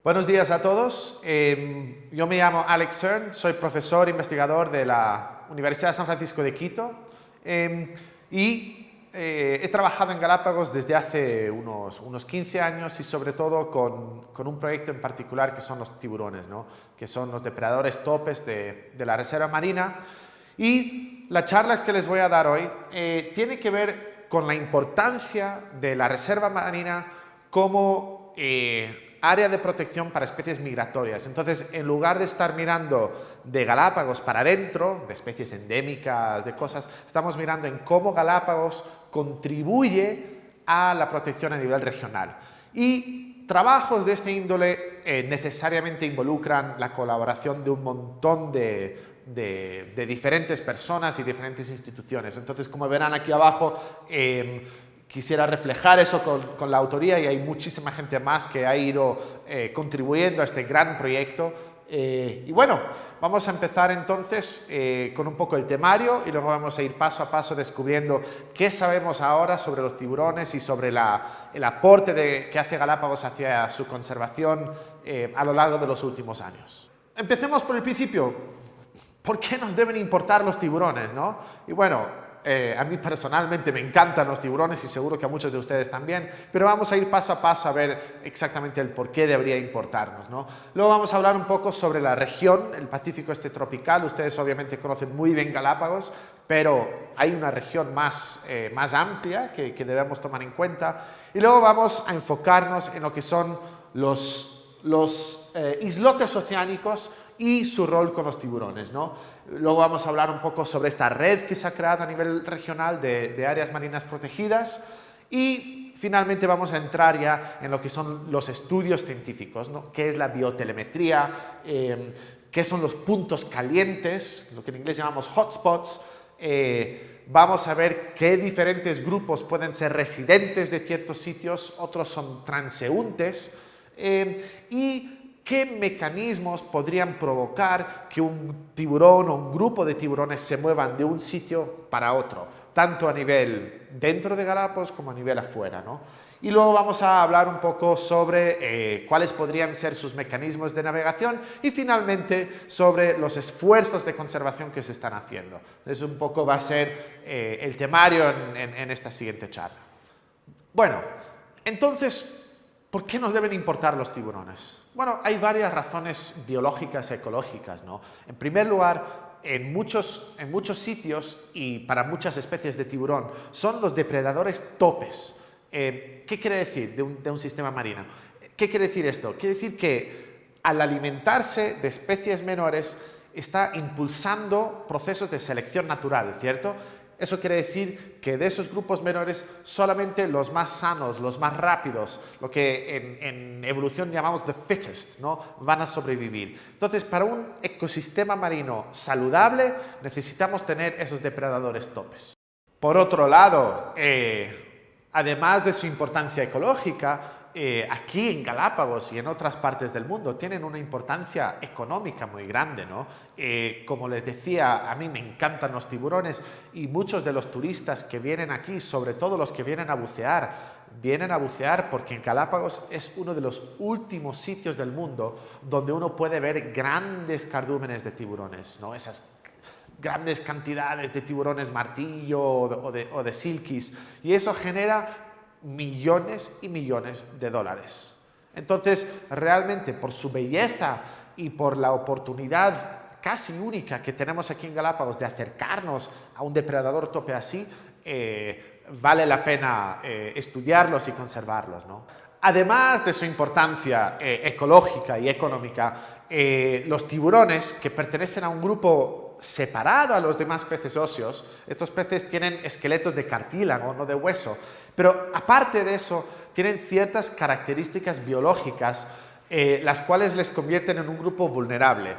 Buenos días a todos. Yo me llamo Alex Cern, soy profesor investigador de la Universidad de San Francisco de Quito y he trabajado en Galápagos desde hace unos 15 años y sobre todo con un proyecto en particular que son los tiburones, ¿no? Que son los depredadores topes de la reserva marina. Y la charla que les voy a dar hoy tiene que ver con la importancia de la reserva marina como área de protección para especies migratorias. Entonces, en lugar de estar mirando de Galápagos para adentro, de especies endémicas, de cosas, estamos mirando en cómo Galápagos contribuye a la protección a nivel regional. Y trabajos de este índole necesariamente involucran la colaboración de un montón de diferentes personas y diferentes instituciones. Entonces, como verán aquí abajo, quisiera reflejar eso con la autoría y hay muchísima gente más que ha ido contribuyendo a este gran proyecto. Y bueno, vamos a empezar entonces con un poco el temario y luego vamos a ir paso a paso descubriendo qué sabemos ahora sobre los tiburones y sobre el aporte que hace Galápagos hacia su conservación a lo largo de los últimos años. Empecemos por el principio. ¿Por qué nos deben importar los tiburones, no? Y bueno, a mí personalmente me encantan los tiburones y seguro que a muchos de ustedes también, pero vamos a ir paso a paso a ver exactamente el por qué debería importarnos, ¿no? Luego vamos a hablar un poco sobre la región, el Pacífico Este tropical. Ustedes obviamente conocen muy bien Galápagos, pero hay una región más amplia que debemos tomar en cuenta. Y luego vamos a enfocarnos en lo que son los islotes oceánicos y su rol con los tiburones, ¿no? Luego vamos a hablar un poco sobre esta red que se ha creado a nivel regional de áreas marinas protegidas y finalmente vamos a entrar ya en lo que son los estudios científicos, ¿no? ¿Qué es la biotelemetría? ¿Qué son los puntos calientes? Lo que en inglés llamamos hotspots. Vamos a ver qué diferentes grupos pueden ser residentes de ciertos sitios, otros son transeúntes y qué mecanismos podrían provocar que un tiburón o un grupo de tiburones se muevan de un sitio para otro, tanto a nivel dentro de Galápagos como a nivel afuera, ¿no? Y luego vamos a hablar un poco sobre cuáles podrían ser sus mecanismos de navegación y finalmente sobre los esfuerzos de conservación que se están haciendo. Eso un poco va a ser el temario en esta siguiente charla. Bueno, entonces, ¿por qué nos deben importar los tiburones? Bueno, hay varias razones biológicas y ecológicas, ¿no? En primer lugar, en muchos sitios y para muchas especies de tiburón son los depredadores topes. ¿Qué quiere decir de un sistema marino? ¿Qué quiere decir esto? Quiere decir que al alimentarse de especies menores está impulsando procesos de selección natural, ¿cierto? Eso quiere decir que de esos grupos menores solamente los más sanos, los más rápidos, lo que en evolución llamamos the fittest, ¿no? Van a sobrevivir. Entonces, para un ecosistema marino saludable necesitamos tener esos depredadores topes. Por otro lado, además de su importancia ecológica, aquí en Galápagos y en otras partes del mundo tienen una importancia económica muy grande, ¿no? Como les decía, a mí me encantan los tiburones y muchos de los turistas que vienen aquí, sobre todo los que vienen a bucear porque en Galápagos es uno de los últimos sitios del mundo donde uno puede ver grandes cardúmenes de tiburones, ¿no? Esas grandes cantidades de tiburones martillo o de silkies, y eso genera millones y millones de dólares. Entonces, realmente, por su belleza y por la oportunidad casi única que tenemos aquí en Galápagos de acercarnos a un depredador tope así, vale la pena estudiarlos y conservarlos, ¿no? Además de su importancia ecológica y económica, los tiburones, que pertenecen a un grupo separado a los demás peces óseos, estos peces tienen esqueletos de cartílago, no de hueso, pero aparte de eso, tienen ciertas características biológicas, las cuales les convierten en un grupo vulnerable.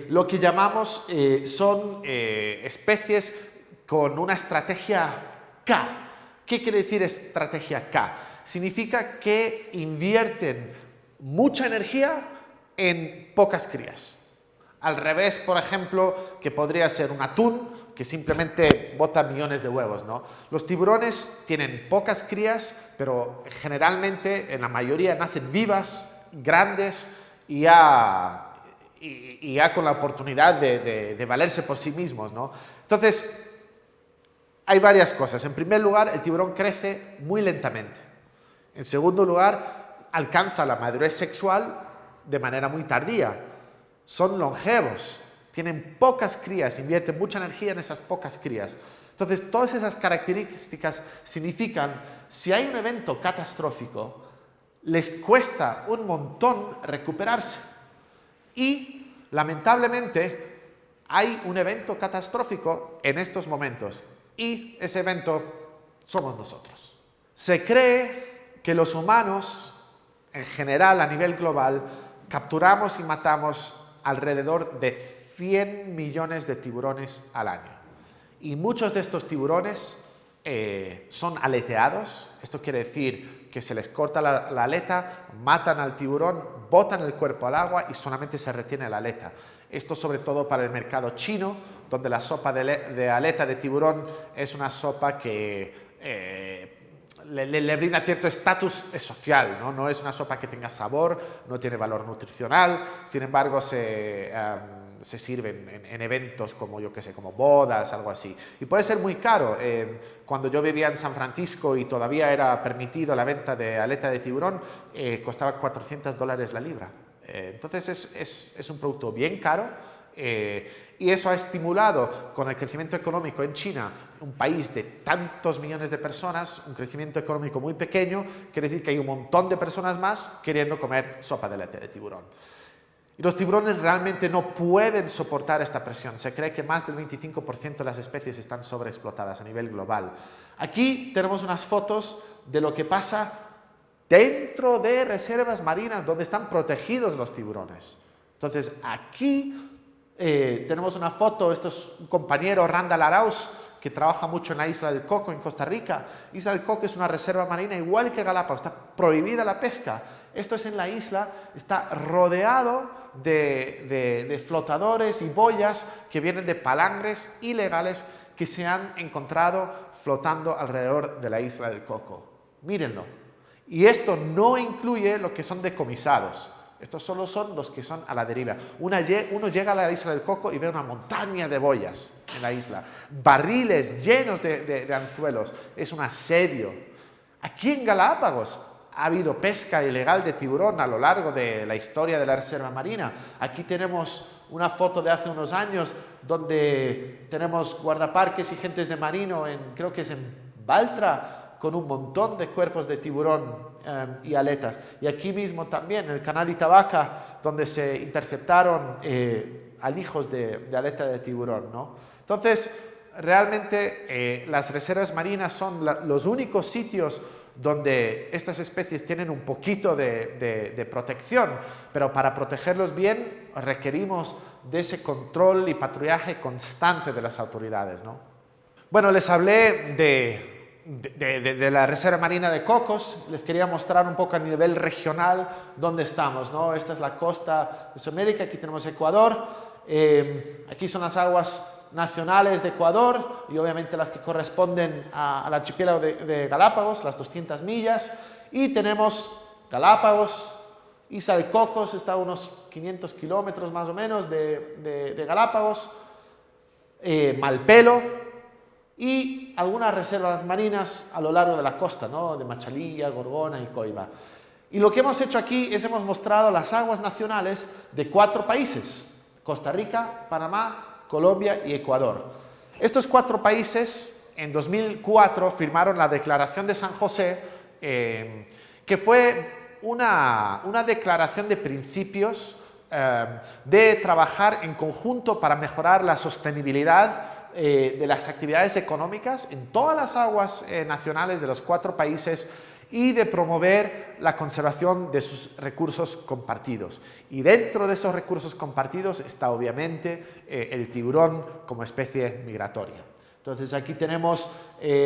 Lo que llamamos son especies con una estrategia K. ¿Qué quiere decir estrategia K? Significa que invierten mucha energía en pocas crías. Al revés, por ejemplo, que podría ser un atún que simplemente bota millones de huevos, ¿no? Los tiburones tienen pocas crías, pero generalmente en la mayoría nacen vivas grandes y ya con la oportunidad de valerse por sí mismos, ¿no? Entonces, hay varias cosas. En primer lugar, el tiburón crece muy lentamente. En segundo lugar, alcanza la madurez sexual de manera muy tardía. Son longevos, tienen pocas crías, invierten mucha energía en esas pocas crías. Entonces, todas esas características significan, si hay un evento catastrófico, les cuesta un montón recuperarse. Y, lamentablemente, hay un evento catastrófico en estos momentos. Y ese evento somos nosotros. Se cree que los humanos, en general, a nivel global, capturamos y matamos alrededor de 100 millones de tiburones al año. Y muchos de estos tiburones son aleteados. Esto quiere decir que se les corta la aleta, matan al tiburón, botan el cuerpo al agua y solamente se retiene la aleta. Esto sobre todo para el mercado chino, donde la sopa de aleta de tiburón es una sopa que le brinda cierto estatus social, ¿no? No es una sopa que tenga sabor, no tiene valor nutricional, sin embargo se sirven en eventos como, yo qué sé, como bodas, algo así. Y puede ser muy caro. Cuando yo vivía en San Francisco y todavía era permitido la venta de aleta de tiburón, costaba $400 la libra. Entonces es un producto bien caro y eso ha estimulado con el crecimiento económico en China, un país de tantos millones de personas, un crecimiento económico muy pequeño, quiere decir que hay un montón de personas más queriendo comer sopa de aleta de tiburón. Y los tiburones realmente no pueden soportar esta presión. Se cree que más del 25% de las especies están sobreexplotadas a nivel global. Aquí tenemos unas fotos de lo que pasa dentro de reservas marinas donde están protegidos los tiburones. Entonces, aquí tenemos una foto, esto es un compañero, Randall Arauz, que trabaja mucho en la Isla del Coco, en Costa Rica. Isla del Coco es una reserva marina igual que Galápagos, está prohibida la pesca. Esto es en la isla, está rodeado de flotadores y boyas que vienen de palangres ilegales que se han encontrado flotando alrededor de la Isla del Coco. Mírenlo. Y esto no incluye lo que son decomisados. Estos solo son los que son a la deriva. Uno llega a la Isla del Coco y ve una montaña de boyas en la isla. Barriles llenos de anzuelos. Es un asedio. Aquí en Galápagos ha habido pesca ilegal de tiburón a lo largo de la historia de la reserva marina. Aquí tenemos una foto de hace unos años donde tenemos guardaparques y gentes de marino, creo que es en Baltra, con un montón de cuerpos de tiburón y aletas. Y aquí mismo también, en el canal Itabaca, donde se interceptaron alijos de aleta de tiburón, ¿no? Entonces, realmente las reservas marinas son los únicos sitios donde estas especies tienen un poquito de protección, pero para protegerlos bien requerimos de ese control y patrullaje constante de las autoridades, ¿no? Bueno, les hablé de la Reserva Marina de Cocos, les quería mostrar un poco a nivel regional dónde estamos, ¿no? Esta es la costa de Sudamérica, aquí tenemos Ecuador, aquí son las aguas nacionales de Ecuador y obviamente las que corresponden al archipiélago de Galápagos, las 200 millas, y tenemos Galápagos, Isla de Cocos está a unos 500 kilómetros más o menos de Galápagos, Malpelo y algunas reservas marinas a lo largo de la costa, ¿no? De Machalilla, Gorgona y Coiba. Y lo que hemos hecho aquí es hemos mostrado las aguas nacionales de 4 países, Costa Rica, Panamá, Colombia y Ecuador. Estos 4 países en 2004 firmaron la Declaración de San José, que fue una declaración de principios de trabajar en conjunto para mejorar la sostenibilidad de las actividades económicas en todas las aguas nacionales de los 4 países y de promover la conservación de sus recursos compartidos. Y dentro de esos recursos compartidos está obviamente el tiburón como especie migratoria. Entonces aquí tenemos,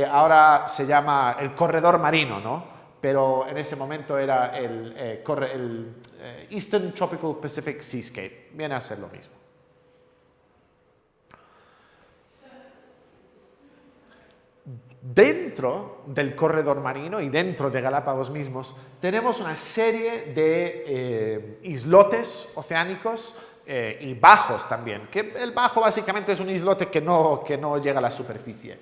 ahora se llama el corredor marino, ¿no? Pero en ese momento era el Eastern Tropical Pacific Seascape, viene a ser lo mismo. Dentro del corredor marino y dentro de Galápagos mismos tenemos una serie de islotes oceánicos y bajos también, que el bajo básicamente es un islote que no llega a la superficie.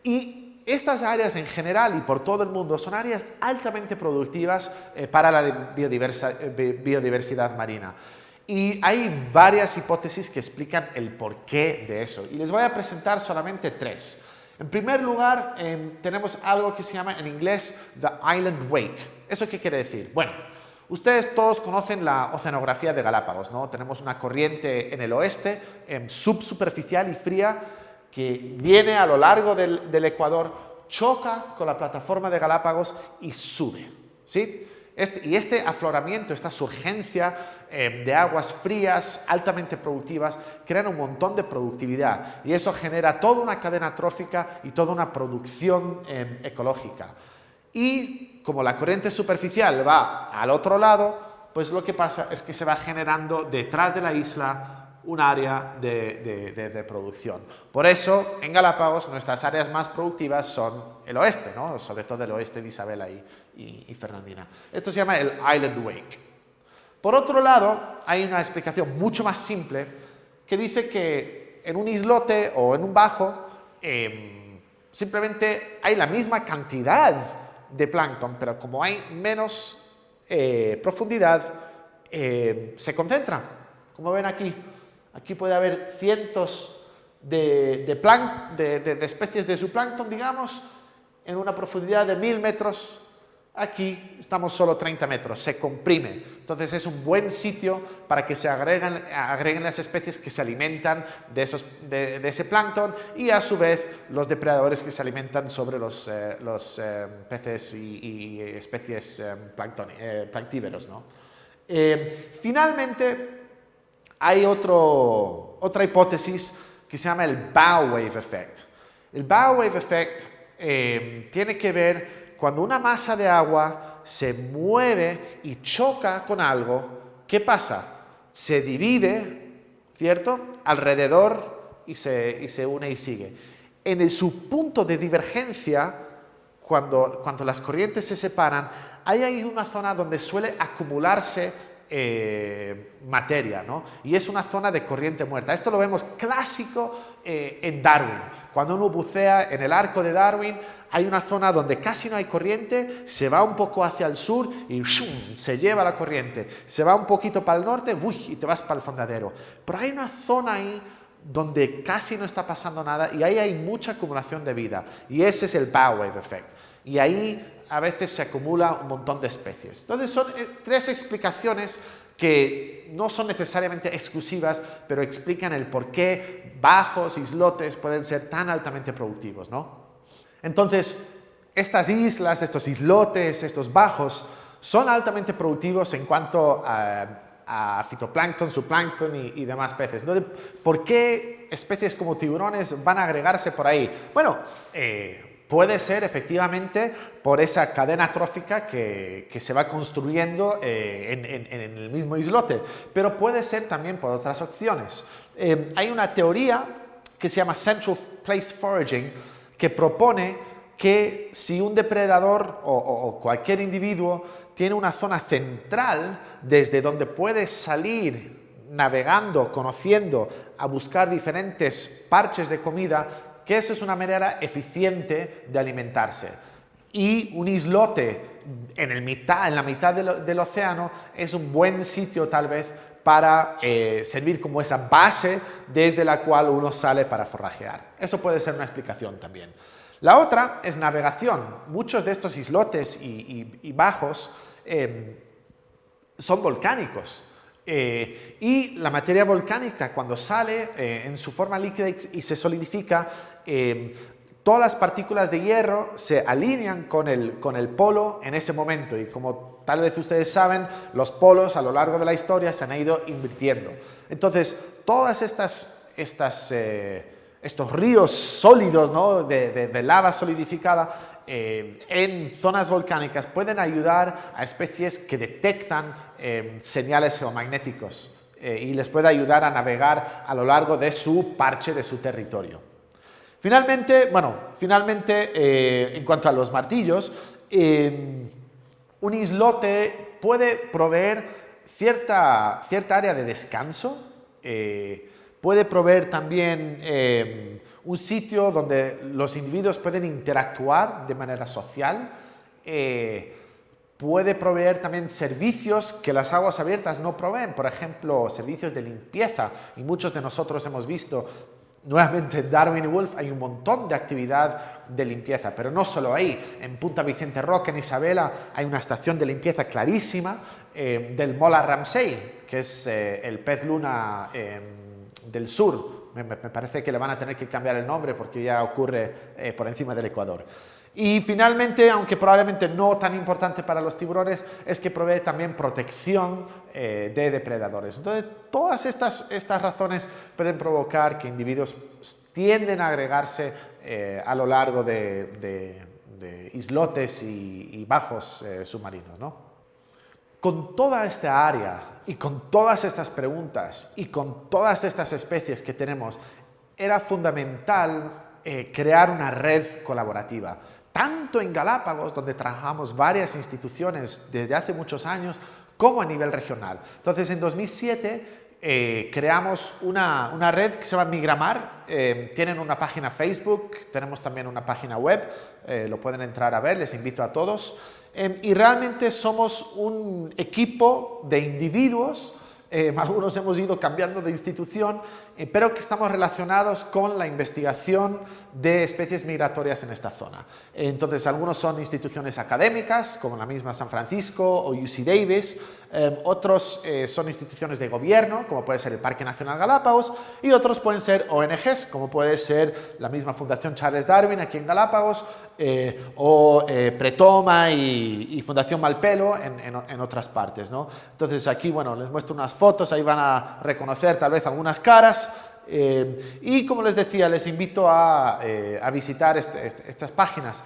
Y estas áreas en general y por todo el mundo son áreas altamente productivas para la biodiversidad marina. Y hay varias hipótesis que explican el porqué de eso. Y les voy a presentar solamente tres. En primer lugar, tenemos algo que se llama en inglés The Island Wake. ¿Eso qué quiere decir? Bueno, ustedes todos conocen la oceanografía de Galápagos, ¿no? Tenemos una corriente en el oeste, subsuperficial y fría, que viene a lo largo del Ecuador, choca con la plataforma de Galápagos y sube, ¿sí? Este afloramiento, esta surgencia de aguas frías altamente productivas, crean un montón de productividad y eso genera toda una cadena trófica y toda una producción ecológica. Y como la corriente superficial va al otro lado, pues lo que pasa es que se va generando detrás de la isla un área de producción. Por eso, en Galápagos, nuestras áreas más productivas son el oeste, ¿no? Sobre todo el oeste de Isabela y Fernandina. Esto se llama el Island Wake. Por otro lado, hay una explicación mucho más simple que dice que en un islote o en un bajo simplemente hay la misma cantidad de plancton, pero como hay menos profundidad, se concentra. Como ven aquí, aquí puede haber cientos de especies de zooplancton, digamos, en una profundidad de 1000 metros. Aquí estamos solo 30 metros, se comprime. Entonces es un buen sitio para que se agreguen las especies que se alimentan de ese plancton y a su vez los depredadores que se alimentan sobre los peces y especies planctíveros, ¿no? Finalmente, hay otra hipótesis que se llama el bow wave effect. El bow wave effect tiene que ver cuando una masa de agua se mueve y choca con algo. ¿Qué pasa? Se divide, ¿cierto?, alrededor y se une y sigue. En su punto de divergencia, cuando las corrientes se separan, hay una zona donde suele acumularse materia, ¿no? Y es una zona de corriente muerta. Esto lo vemos clásico en Darwin. Cuando uno bucea en el arco de Darwin, hay una zona donde casi no hay corriente, se va un poco hacia el sur y ¡shum!, se lleva la corriente. Se va un poquito para el norte, ¡uy!, y te vas para el fondadero. Pero hay una zona ahí donde casi no está pasando nada y ahí hay mucha acumulación de vida. Y ese es el bow wave effect. Y ahí a veces se acumula un montón de especies. Entonces son tres explicaciones que no son necesariamente exclusivas, pero explican el por qué bajos islotes pueden ser tan altamente productivos, ¿no? Entonces, estas islas, estos islotes, estos bajos, son altamente productivos en cuanto a fitoplancton, zooplancton y demás peces. Entonces, ¿por qué especies como tiburones van a agregarse por ahí? Bueno, puede ser efectivamente por esa cadena trófica que se va construyendo en el mismo islote, pero puede ser también por otras opciones. Hay una teoría que se llama Central Place Foraging que propone que si un depredador o cualquier individuo tiene una zona central desde donde puede salir navegando, conociendo, a buscar diferentes parches de comida, que eso es una manera eficiente de alimentarse. Y un islote en la mitad del océano es un buen sitio tal vez para servir como esa base desde la cual uno sale para forrajear. Eso puede ser una explicación también. La otra es navegación. Muchos de estos islotes y bajos son volcánicos. Y la materia volcánica, cuando sale en su forma líquida y se solidifica, todas las partículas de hierro se alinean con el polo en ese momento. Y como tal vez ustedes saben, los polos a lo largo de la historia se han ido invirtiendo. Entonces, todas estos ríos sólidos, ¿no?, de lava solidificada en zonas volcánicas pueden ayudar a especies que detectan señales geomagnéticos y les puede ayudar a navegar a lo largo de su parche, de su territorio. Finalmente, en cuanto a los martillos, un islote puede proveer cierta área de descanso, puede proveer también un sitio donde los individuos pueden interactuar de manera social, puede proveer también servicios que las aguas abiertas no proveen, por ejemplo, servicios de limpieza, y muchos de nosotros hemos visto, nuevamente en Darwin y Wolf hay un montón de actividad de limpieza, pero no solo ahí, en Punta Vicente Roque, en Isabela, hay una estación de limpieza clarísima del Mola Ramsay, que es el pez luna del sur. Me parece que le van a tener que cambiar el nombre porque ya ocurre por encima del Ecuador. Y finalmente, aunque probablemente no tan importante para los tiburones, es que provee también protección de depredadores. Entonces, todas estas razones pueden provocar que individuos tienden a agregarse a lo largo de islotes y bajos submarinos, ¿no? Con toda esta área y con todas estas preguntas y con todas estas especies que tenemos, era fundamental crear una red colaborativa. Tanto en Galápagos, donde trabajamos varias instituciones desde hace muchos años, como a nivel regional. Entonces, en 2007 creamos una red que se llama Migramar. Tienen una página Facebook, tenemos también una página web, lo pueden entrar a ver, les invito a todos. Y realmente somos un equipo de individuos, algunos hemos ido cambiando de institución, pero que estamos relacionados con la investigación de especies migratorias en esta zona. Entonces, algunos son instituciones académicas, como la misma San Francisco o UC Davis, otros son instituciones de gobierno, como puede ser el Parque Nacional Galápagos, y otros pueden ser ONGs, como puede ser la misma Fundación Charles Darwin aquí en Galápagos, o Pretoma y Fundación Malpelo en otras partes, ¿no? Entonces aquí, bueno, les muestro unas fotos, ahí van a reconocer tal vez algunas caras, y como les decía, les invito a visitar estas páginas.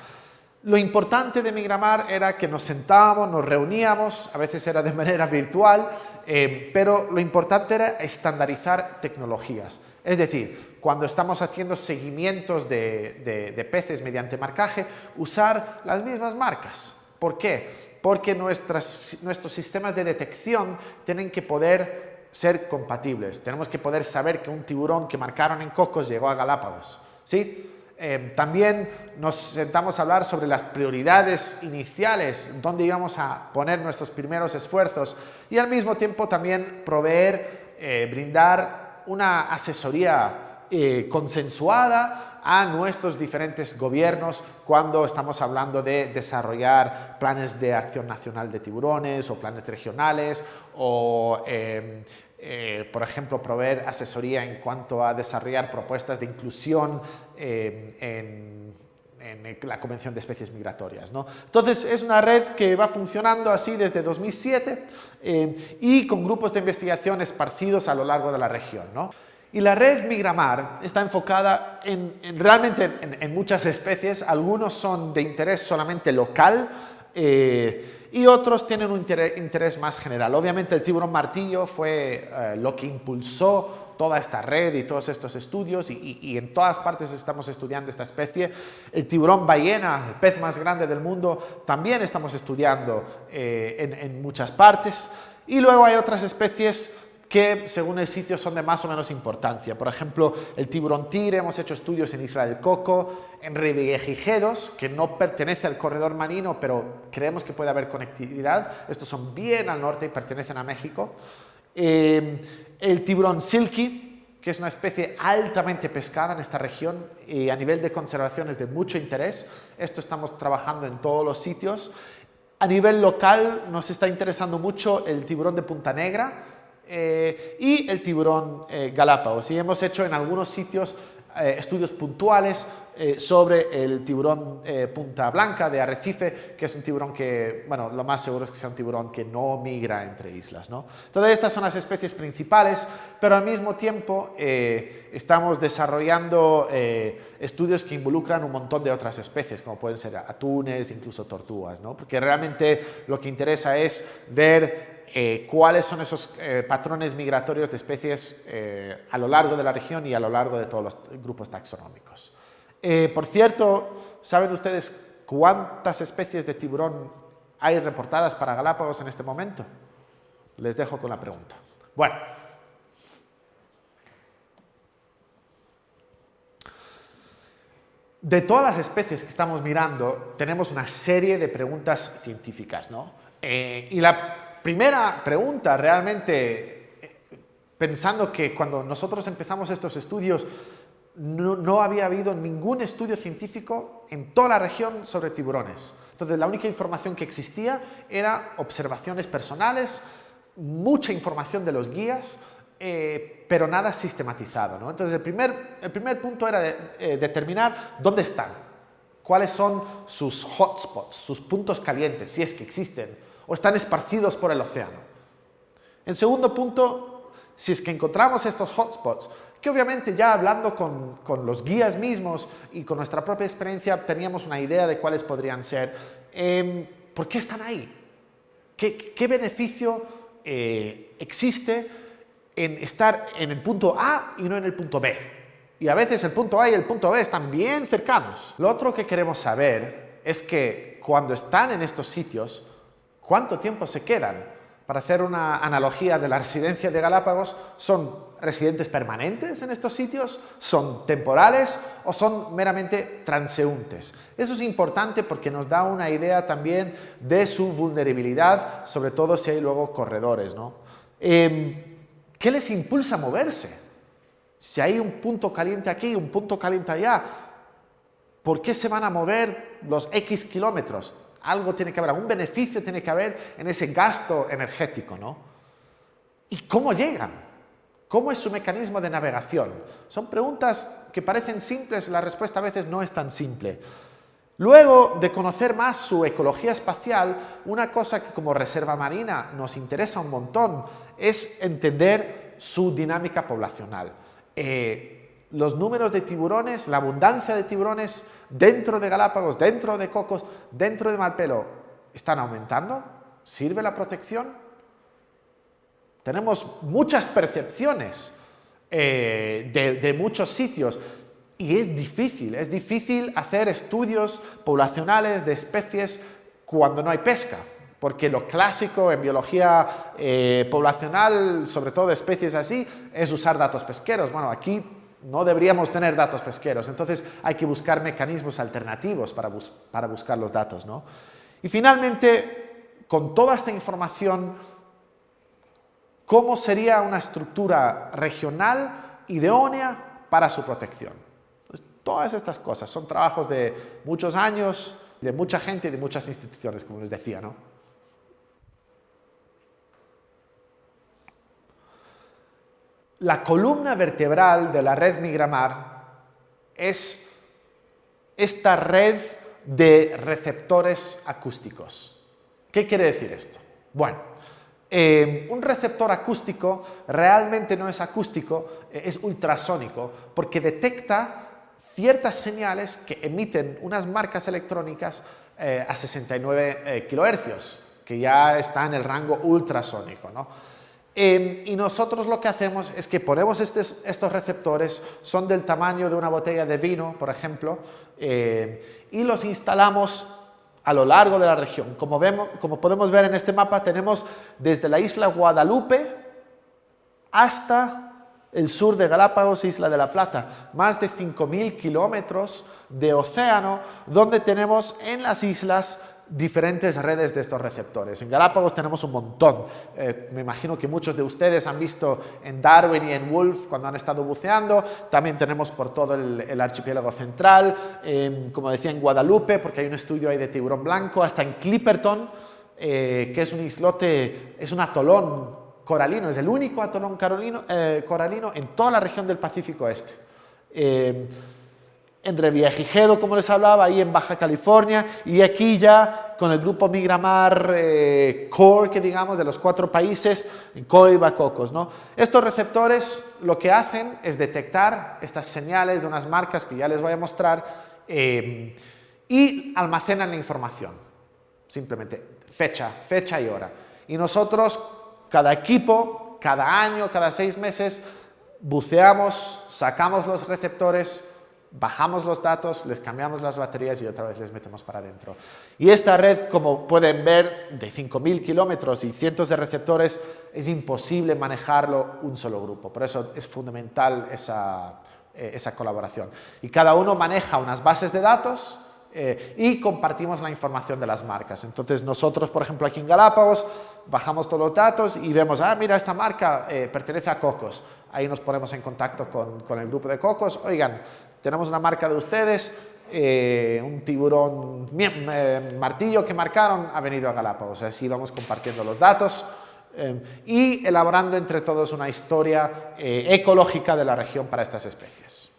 Lo importante de Migramar era que nos sentábamos, nos reuníamos, a veces era de manera virtual, pero lo importante era estandarizar tecnologías. Es decir, cuando estamos haciendo seguimientos de peces mediante marcaje, usar las mismas marcas. ¿Por qué? Porque nuestros sistemas de detección tienen que poder ser compatibles. Tenemos que poder saber que un tiburón que marcaron en Cocos llegó a Galápagos, ¿sí? También nos sentamos a hablar sobre las prioridades iniciales, dónde íbamos a poner nuestros primeros esfuerzos y al mismo tiempo también proveer, brindar una asesoría consensuada a nuestros diferentes gobiernos cuando estamos hablando de desarrollar planes de acción nacional de tiburones o planes regionales o por ejemplo, proveer asesoría en cuanto a desarrollar propuestas de inclusión en la Convención de Especies Migratorias, ¿no? Entonces, es una red que va funcionando así desde 2007 y con grupos de investigación esparcidos a lo largo de la región, ¿no? Y la red Migramar está enfocada realmente en muchas especies, algunos son de interés solamente local, y otros tienen un interés más general. Obviamente el tiburón martillo fue lo que impulsó toda esta red y todos estos estudios y en todas partes estamos estudiando esta especie. El tiburón ballena, el pez más grande del mundo, también estamos estudiando en muchas partes. Y luego hay otras especies que según el sitio son de más o menos importancia. Por ejemplo, el tiburón tigre, hemos hecho estudios en Isla del Coco, en Revillagigedos, que no pertenece al corredor marino, pero creemos que puede haber conectividad. Estos son bien al norte y pertenecen a México. El tiburón silky, que es una especie altamente pescada en esta región y a nivel de conservación es de mucho interés. Esto estamos trabajando en todos los sitios. A nivel local nos está interesando mucho el tiburón de Punta Negra, y el tiburón Galápagos, y hemos hecho en algunos sitios estudios puntuales sobre el tiburón Punta Blanca de Arrecife, que es un tiburón que, bueno, lo más seguro es que sea un tiburón que no migra entre islas, ¿no? Todas estas son las especies principales, pero al mismo tiempo estamos desarrollando estudios que involucran un montón de otras especies, como pueden ser atunes, incluso tortugas, ¿no? Porque realmente lo que interesa es ver cuáles son esos patrones migratorios de especies a lo largo de la región y a lo largo de todos los grupos taxonómicos. Por cierto, ¿saben ustedes cuántas especies de tiburón hay reportadas para Galápagos en este momento? Les dejo con la pregunta. Bueno, de todas las especies que estamos mirando, tenemos una serie de preguntas científicas, ¿no? Y la primera pregunta realmente, pensando que cuando nosotros empezamos estos estudios, no había habido ningún estudio científico en toda la región sobre tiburones. Entonces, la única información que existía era observaciones personales, mucha información de los guías, pero nada sistematizado, ¿no? Entonces, el primer punto era determinar dónde están, cuáles son sus hotspots, sus puntos calientes, si es que existen, o están esparcidos por el océano. En segundo punto, si es que encontramos estos hotspots, que obviamente ya hablando con los guías mismos y con nuestra propia experiencia teníamos una idea de cuáles podrían ser, ¿por qué están ahí? ¿Qué beneficio existe en estar en el punto A y no en el punto B? Y a veces el punto A y el punto B están bien cercanos. Lo otro que queremos saber es que cuando están en estos sitios, ¿cuánto tiempo se quedan? Para hacer una analogía de la residencia de Galápagos, ¿son residentes permanentes en estos sitios? ¿Son temporales o son meramente transeúntes? Eso es importante porque nos da una idea también de su vulnerabilidad, sobre todo si hay luego corredores, ¿no? ¿Qué les impulsa a moverse? Si hay un punto caliente aquí, un punto caliente allá, ¿por qué se van a mover los X kilómetros? Algo tiene que haber, algún beneficio tiene que haber en ese gasto energético, ¿no? ¿Y cómo llegan? ¿Cómo es su mecanismo de navegación? Son preguntas que parecen simples, la respuesta a veces no es tan simple. Luego de conocer más su ecología espacial, una cosa que como reserva marina nos interesa un montón es entender su dinámica poblacional. Los números de tiburones, la abundancia de tiburones dentro de Galápagos, dentro de Cocos, dentro de Malpelo, ¿están aumentando? ¿Sirve la protección? Tenemos muchas percepciones de muchos sitios y es difícil hacer estudios poblacionales de especies cuando no hay pesca, porque lo clásico en biología poblacional, sobre todo de especies así, es usar datos pesqueros. Bueno, aquí no deberíamos tener datos pesqueros, entonces hay que buscar mecanismos alternativos para buscar los datos, ¿no? Y finalmente, con toda esta información, ¿cómo sería una estructura regional idónea para su protección? Pues todas estas cosas son trabajos de muchos años, de mucha gente y de muchas instituciones, como les decía, ¿no? La columna vertebral de la red Migramar es esta red de receptores acústicos. ¿Qué quiere decir esto? Bueno, un receptor acústico realmente no es acústico, es ultrasónico, porque detecta ciertas señales que emiten unas marcas electrónicas a 69 kHz, que ya está en el rango ultrasónico, ¿no? Y nosotros lo que hacemos es que ponemos estos receptores, son del tamaño de una botella de vino, por ejemplo, y los instalamos a lo largo de la región. Como podemos ver en este mapa, tenemos desde la isla Guadalupe hasta el sur de Galápagos, Isla de la Plata, más de 5.000 kilómetros de océano, donde tenemos en las islas diferentes redes de estos receptores. En Galápagos tenemos un montón. Me imagino que muchos de ustedes han visto en Darwin y en Wolf cuando han estado buceando. También tenemos por todo el archipiélago central, como decía, en Guadalupe, porque hay un estudio ahí de tiburón blanco, hasta en Clipperton, que es un islote, es un atolón coralino, es el único atolón coralino en toda la región del Pacífico Este. En Revillagigedo, como les hablaba, ahí en Baja California, y aquí ya con el grupo Migramar Core, que digamos, de los 4 países, en Coiba, Cocos, ¿no? Estos receptores lo que hacen es detectar estas señales de unas marcas que ya les voy a mostrar y almacenan la información, simplemente fecha y hora. Y nosotros, cada equipo, cada año, cada 6 meses, buceamos, sacamos los receptores, bajamos los datos, les cambiamos las baterías y otra vez les metemos para adentro. Y esta red, como pueden ver, de 5.000 kilómetros y cientos de receptores, es imposible manejarlo un solo grupo. Por eso es fundamental esa colaboración. Y cada uno maneja unas bases de datos y compartimos la información de las marcas. Entonces nosotros, por ejemplo, aquí en Galápagos, bajamos todos los datos y vemos, mira, esta marca pertenece a Cocos. Ahí nos ponemos en contacto con el grupo de Cocos. Oigan, tenemos una marca de ustedes, un tiburón martillo que marcaron ha venido a Galápagos. Así vamos compartiendo los datos y elaborando entre todos una historia ecológica de la región para estas especies.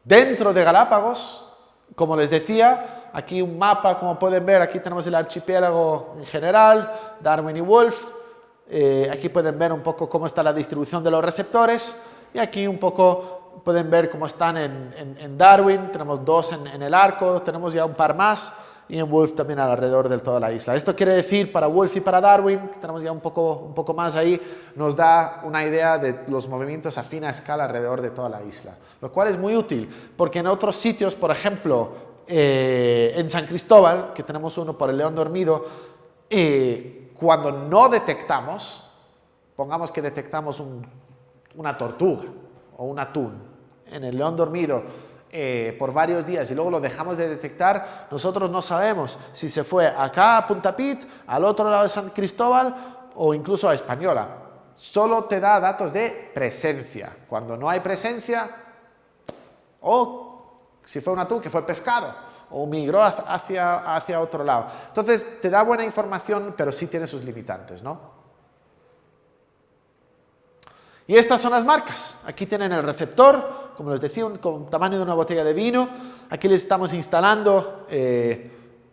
Dentro de Galápagos, como les decía, aquí un mapa, como pueden ver, aquí tenemos el archipiélago en general, Darwin y Wolf. Aquí pueden ver un poco cómo está la distribución de los receptores y aquí un poco pueden ver cómo están en Darwin. Tenemos 2 en el arco, tenemos ya un par más y en Wolf también alrededor de toda la isla. Esto quiere decir para Wolf y para Darwin, tenemos ya un poco más ahí, nos da una idea de los movimientos a fina escala alrededor de toda la isla, lo cual es muy útil porque en otros sitios, por ejemplo, en San Cristóbal, que tenemos uno por el León Dormido, cuando no detectamos, pongamos que detectamos una tortuga o un atún en el León Dormido por varios días y luego lo dejamos de detectar, nosotros no sabemos si se fue acá a Punta Pit, al otro lado de San Cristóbal o incluso a Española. Solo te da datos de presencia. Cuando no hay presencia, o si fue un atún que fue pescado o migró hacia otro lado. Entonces, te da buena información, pero sí tiene sus limitantes, ¿no? Y estas son las marcas. Aquí tienen el receptor, como les decía, con tamaño de una botella de vino. Aquí les estamos instalando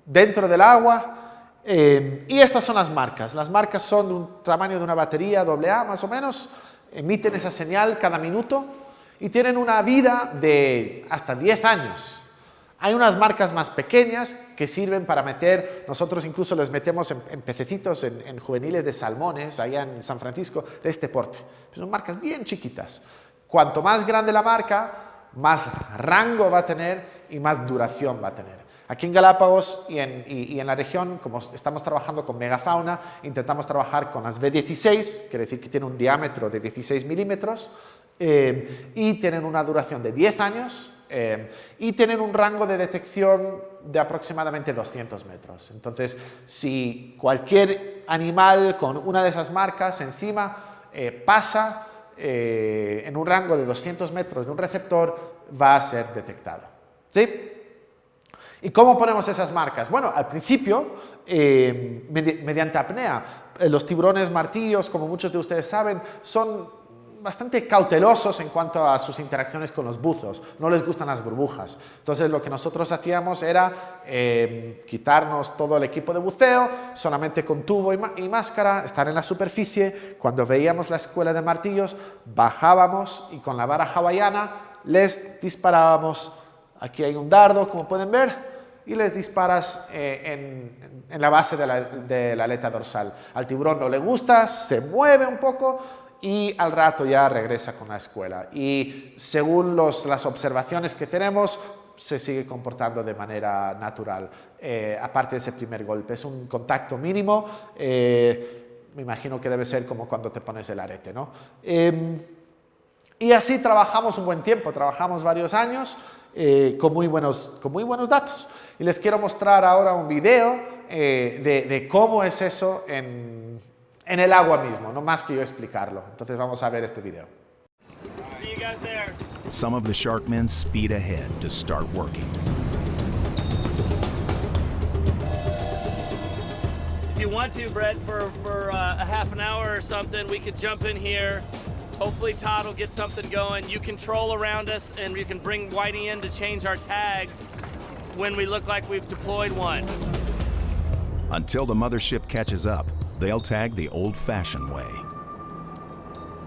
dentro del agua. Y estas son las marcas. Las marcas son de un tamaño de una batería AA más o menos. Emiten esa señal cada minuto y tienen una vida de hasta 10 años. Hay unas marcas más pequeñas que sirven para meter, nosotros incluso les metemos en pececitos, en juveniles de salmones, allá en San Francisco, de este porte. Son marcas bien chiquitas. Cuanto más grande la marca, más rango va a tener y más duración va a tener. Aquí en Galápagos y en la región, como estamos trabajando con megafauna, intentamos trabajar con las V16, quiere decir que tiene un diámetro de 16 milímetros, y tienen una duración de 10 años, y tienen un rango de detección de aproximadamente 200 metros. Entonces, si cualquier animal con una de esas marcas encima pasa en un rango de 200 metros de un receptor, va a ser detectado. ¿Sí? ¿Y cómo ponemos esas marcas? Bueno, al principio, mediante apnea. Los tiburones martillos, como muchos de ustedes saben, son bastante cautelosos en cuanto a sus interacciones con los buzos, no les gustan las burbujas. Entonces lo que nosotros hacíamos era quitarnos todo el equipo de buceo, solamente con tubo y máscara, estar en la superficie. Cuando veíamos la escuela de martillos, bajábamos y con la vara hawaiana les disparábamos. Aquí hay un dardo, como pueden ver, y les disparas en la base de la aleta dorsal. Al tiburón no le gusta, se mueve un poco, y al rato ya regresa con la escuela. Y según las observaciones que tenemos, se sigue comportando de manera natural, aparte de ese primer golpe. Es un contacto mínimo, me imagino que debe ser como cuando te pones el arete, ¿no? Y así trabajamos un buen tiempo, trabajamos varios años con muy buenos datos. Y les quiero mostrar ahora un video de cómo es eso en el agua mismo, no más que yo explicarlo. Entonces vamos a ver este video. Some of the sharkmen speed ahead to start working. If you want to, Brett, for a half an hour or something, we could jump in here. Hopefully Todd will get something going. You can troll around us and you can bring Whitey in to change our tags when we look like we've deployed one. Until the mothership catches up, they'll tag the old-fashioned way.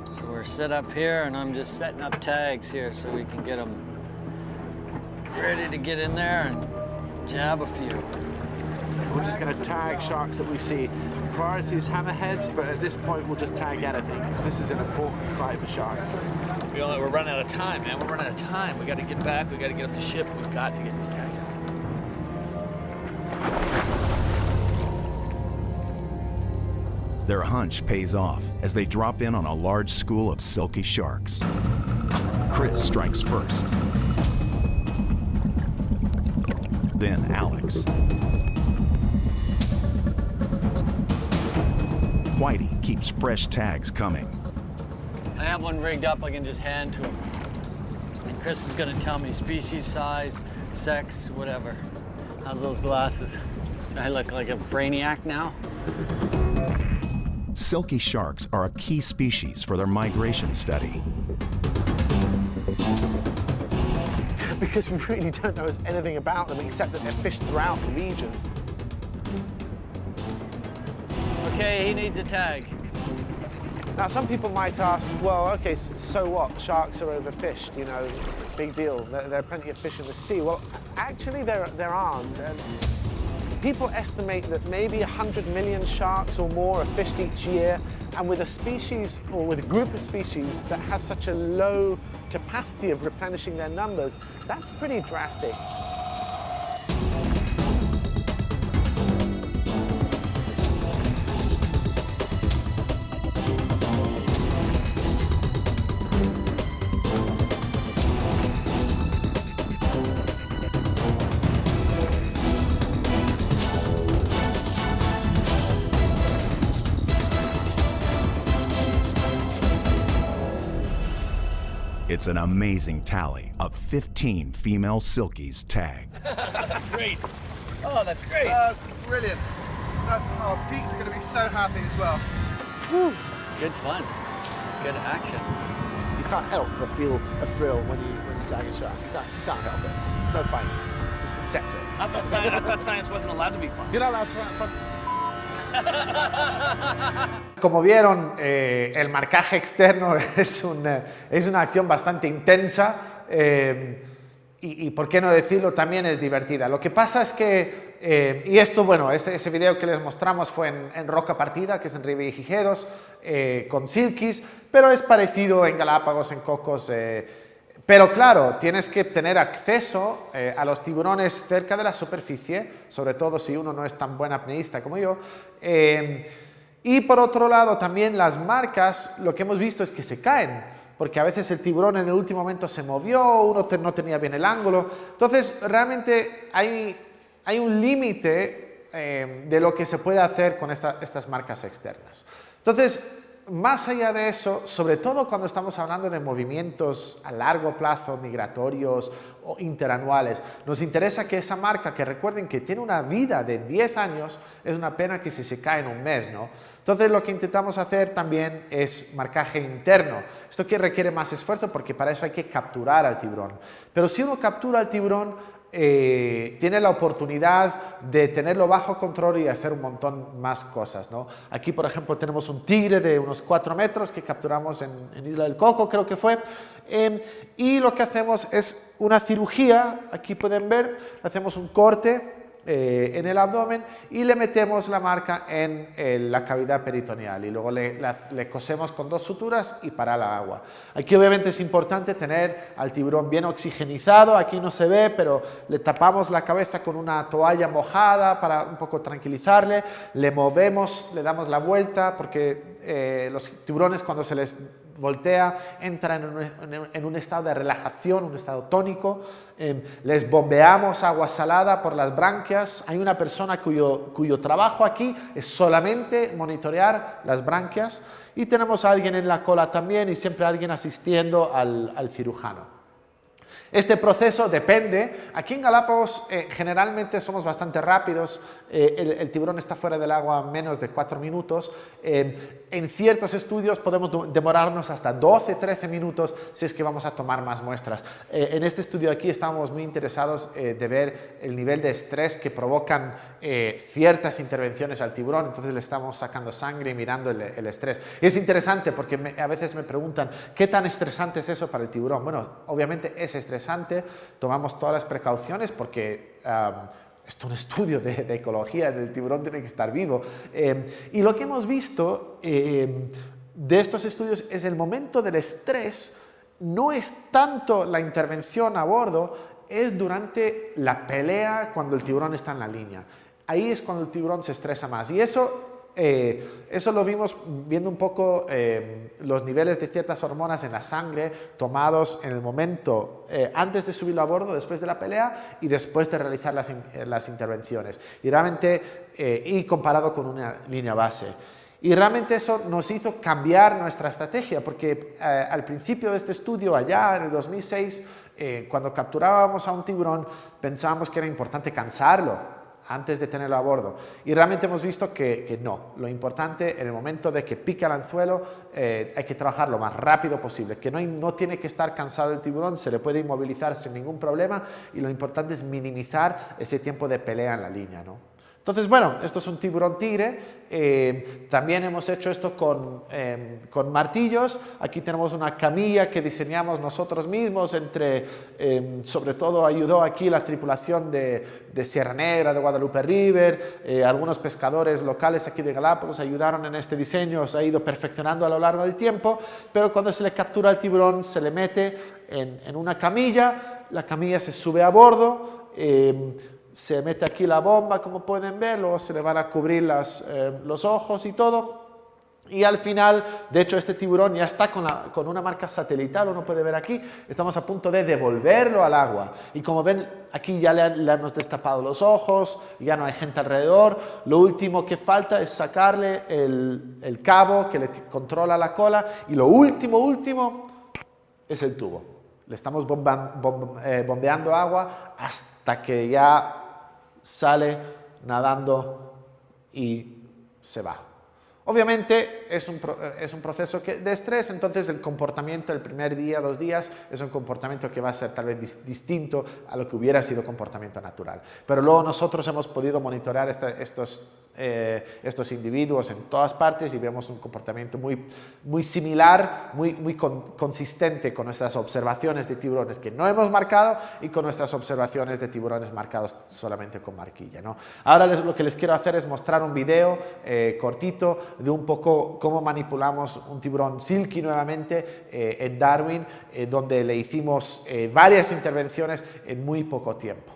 So we're set up here, and I'm just setting up tags here so we can get them ready to get in there and jab a few. we're just going to tag sharks that we see. Priority is hammerheads, but at this point we'll just tag anything because this is an important site for sharks. We're running out of time, man. We're running out of time. We got to get back. We got to get off the ship. We've got to get these tags out. Their hunch pays off as they drop in on a large school of silky sharks. Chris strikes first. Then Alex. Whitey keeps fresh tags coming. I have one rigged up I can just hand to him. And Chris is gonna tell me species, size, sex, whatever. How's those glasses? Do I look like a brainiac now? Silky sharks are a key species for their migration study. Because we really don't know anything about them except that they're fished throughout the regions. Okay, he needs a tag. Now, some people might ask, well, okay, so what? Sharks are overfished, you know, big deal. There are plenty of fish in the sea. Well, actually, there aren't. People estimate that maybe 100 million sharks or more are fished each year, and with a species, or with a group of species that has such a low capacity of replenishing their numbers, that's pretty drastic. It's an amazing tally of 15 female silkies tagged. Great. Oh, that's great. That's brilliant. Our peaks are going to be so happy as well. Whew. Good fun. Good action. You can't help but feel a thrill when you tag a shark. You can't help it. No fun. Just accept it. I thought science wasn't allowed to be fun. You're not allowed to have fun. Como vieron, el marcaje externo es una acción bastante intensa y, por qué no decirlo, también es divertida. Lo que pasa es que, y esto, bueno, ese video que les mostramos fue en Roca Partida, que es en Revillagigedos, con silkies, pero es parecido en Galápagos, en Cocos. Pero claro, tienes que tener acceso a los tiburones cerca de la superficie, sobre todo si uno no es tan buen apneísta como yo. Y por otro lado, también las marcas, lo que hemos visto es que se caen, porque a veces el tiburón en el último momento se movió, uno no tenía bien el ángulo. Entonces, realmente hay un límite de lo que se puede hacer con estas marcas externas. Entonces, más allá de eso, sobre todo cuando estamos hablando de movimientos a largo plazo, migratorios o interanuales, nos interesa que esa marca, que recuerden que tiene una vida de 10 años, es una pena que si se cae en un mes, ¿no? Entonces lo que intentamos hacer también es marcaje interno. Esto que requiere más esfuerzo porque para eso hay que capturar al tiburón. Pero si uno captura al tiburón, tiene la oportunidad de tenerlo bajo control y de hacer un montón más cosas, ¿no? Aquí, por ejemplo, tenemos un tigre de unos 4 metros que capturamos en Isla del Coco, creo que fue, y lo que hacemos es una cirugía. Aquí pueden ver, hacemos un corte en el abdomen y le metemos la marca en la cavidad peritoneal y luego le cosemos con 2 suturas y para la agua. Aquí obviamente es importante tener al tiburón bien oxigenizado, aquí no se ve, pero le tapamos la cabeza con una toalla mojada para un poco tranquilizarle, le movemos, le damos la vuelta porque los tiburones cuando se les voltea, entran en un estado de relajación, un estado tónico, les bombeamos agua salada por las branquias. Hay una persona cuyo trabajo aquí es solamente monitorear las branquias y tenemos a alguien en la cola también y siempre alguien asistiendo al cirujano. Este proceso depende. Aquí en Galápagos generalmente somos bastante rápidos. El tiburón está fuera del agua en menos de 4 minutos. En ciertos estudios podemos demorarnos hasta 12-13 minutos si es que vamos a tomar más muestras. En este estudio aquí estamos muy interesados de ver el nivel de estrés que provocan ciertas intervenciones al tiburón. Entonces le estamos sacando sangre y mirando el estrés. Y es interesante porque a veces me preguntan ¿qué tan estresante es eso para el tiburón? Bueno, obviamente es estresante. Tomamos todas las precauciones porque esto es un estudio de ecología, el tiburón tiene que estar vivo. Y lo que hemos visto de estos estudios es el momento del estrés, no es tanto la intervención a bordo, es durante la pelea cuando el tiburón está en la línea. Ahí es cuando el tiburón se estresa más. Y eso lo vimos viendo un poco los niveles de ciertas hormonas en la sangre tomados en el momento antes de subirlo a bordo, después de la pelea y después de realizar las intervenciones. Y realmente, y comparado con una línea base. Y realmente eso nos hizo cambiar nuestra estrategia, porque al principio de este estudio, allá en el 2006, cuando capturábamos a un tiburón, pensábamos que era importante cansarlo antes de tenerlo a bordo. Y realmente hemos visto que no. Lo importante en el momento de que pica el anzuelo hay que trabajar lo más rápido posible, que no tiene que estar cansado el tiburón, se le puede inmovilizar sin ningún problema y lo importante es minimizar ese tiempo de pelea en la línea, ¿no? Entonces, bueno, esto es un tiburón tigre. También hemos hecho esto con martillos. Aquí tenemos una camilla que diseñamos nosotros mismos. Sobre todo ayudó aquí la tripulación de Sierra Negra, de Guadalupe River. Algunos pescadores locales aquí de Galápagos ayudaron en este diseño. Se ha ido perfeccionando a lo largo del tiempo. Pero cuando se le captura al tiburón, se le mete en una camilla. La camilla se sube a bordo. Se mete aquí la bomba, como pueden ver, luego se le van a cubrir los ojos y todo. Y al final, de hecho, este tiburón ya está con una marca satelital, uno puede ver aquí, estamos a punto de devolverlo al agua. Y como ven, aquí ya le hemos destapado los ojos, ya no hay gente alrededor. Lo último que falta es sacarle el cabo que le controla la cola. Y lo último es el tubo. Le estamos bombeando agua hasta que ya sale nadando y se va. Obviamente es un proceso de estrés, entonces el comportamiento el primer día, 2 días, es un comportamiento que va a ser tal vez distinto a lo que hubiera sido comportamiento natural. Pero luego nosotros hemos podido monitorear estos individuos en todas partes y vemos un comportamiento muy similar, muy consistente con nuestras observaciones de tiburones que no hemos marcado y con nuestras observaciones de tiburones marcados solamente con marquilla, ¿no? Ahora lo que les quiero hacer es mostrar un video cortito de un poco cómo manipulamos un tiburón silky nuevamente en Darwin, donde le hicimos varias intervenciones en muy poco tiempo.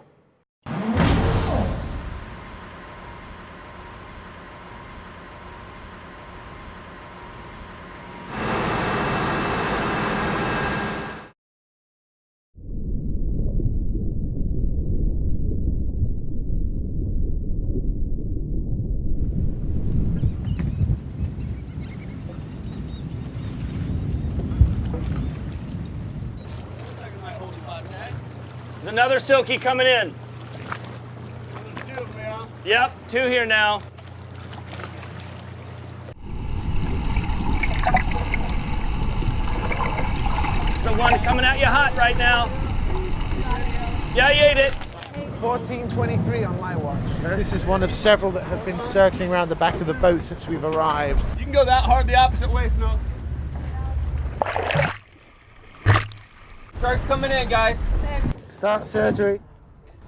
There's another silky coming in. Yep, 2 here now. The one coming at you hot right now. Yeah, he ate it. 14:23 on my watch. This is one of several that have been circling around the back of the boat since we've arrived. You can go that hard the opposite way, Snow. Shark's coming in, guys. Start surgery.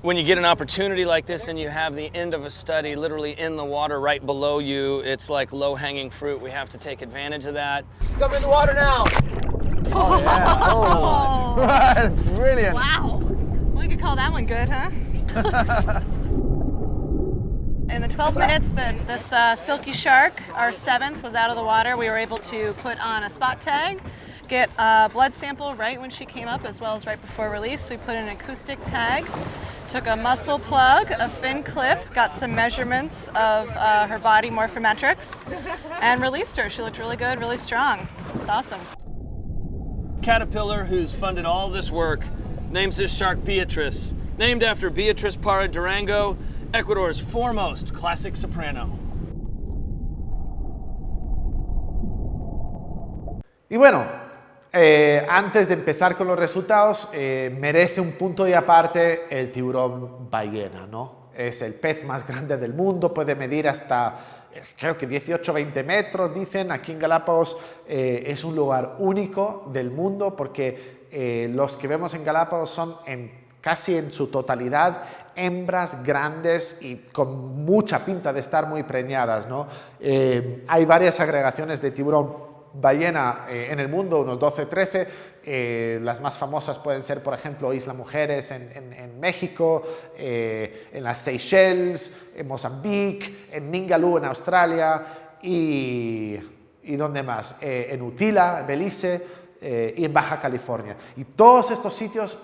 When you get an opportunity like this and you have the end of a study literally in the water right below you, it's like low-hanging fruit. We have to take advantage of that. She's coming in the water now. Oh, yeah. Oh, right. Brilliant. Wow. Well, you could call that one good, huh? In the 12 minutes that this silky shark, our 7th, was out of the water, we were able to put on a spot tag, get a blood sample right when she came up as well as right before release. We put an acoustic tag, took a muscle plug, a fin clip, got some measurements of her body morphometrics, and released her. She looked really good, really strong. It's awesome. Caterpillar, who's funded all this work, names this shark Beatrice, named after Beatriz Parra Durango, Ecuador's foremost classic soprano. Y bueno, antes de empezar con los resultados, merece un punto y aparte el tiburón ballena, ¿no? Es el pez más grande del mundo, puede medir hasta, creo que 18-20 metros, dicen. Aquí en Galápagos es un lugar único del mundo porque los que vemos en Galápagos son en casi en su totalidad hembras grandes y con mucha pinta de estar muy preñadas, ¿no? Hay varias agregaciones de tiburón ballena en el mundo, unos 12, 13. Las más famosas pueden ser, por ejemplo, Isla Mujeres en México, en las Seychelles, en Mozambique, en Ningaloo en Australia y ¿dónde más? En Utila, Belice y en Baja California. Y todos estos sitios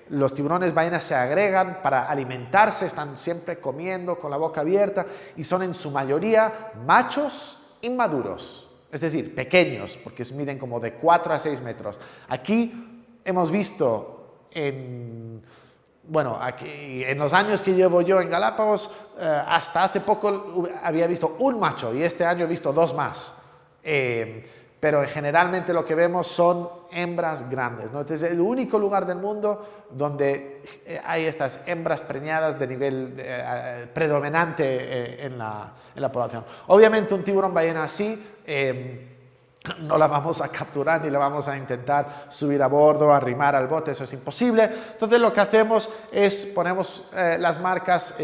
los tiburones ballenas se agregan para alimentarse, están siempre comiendo con la boca abierta y son en su mayoría machos inmaduros. Es decir, pequeños, porque miden como de 4 a 6 metros. Aquí hemos visto, aquí, en los años que llevo yo en Galápagos, hasta hace poco había visto un macho y este año he visto 2 más. Pero generalmente lo que vemos son hembras grandes, ¿no? Este es el único lugar del mundo donde hay estas hembras preñadas de nivel predominante en la población. Obviamente un tiburón ballena así no la vamos a capturar ni la vamos a intentar subir a bordo, arrimar al bote, eso es imposible. Entonces lo que hacemos es ponemos las marcas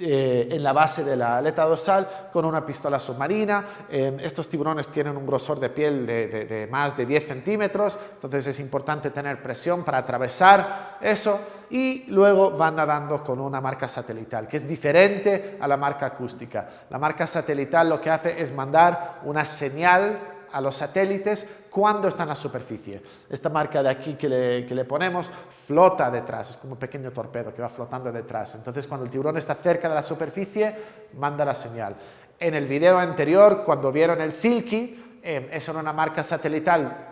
en la base de la aleta dorsal con una pistola submarina. Estos tiburones tienen un grosor de piel de más de 10 centímetros, entonces es importante tener presión para atravesar eso y luego van nadando con una marca satelital, que es diferente a la marca acústica. La marca satelital lo que hace es mandar una señal a los satélites cuando están a superficie. Esta marca de aquí que le ponemos flota detrás, es como un pequeño torpedo que va flotando detrás. Entonces cuando el tiburón está cerca de la superficie, manda la señal. En el video anterior, cuando vieron el Silky, eso era una marca satelital.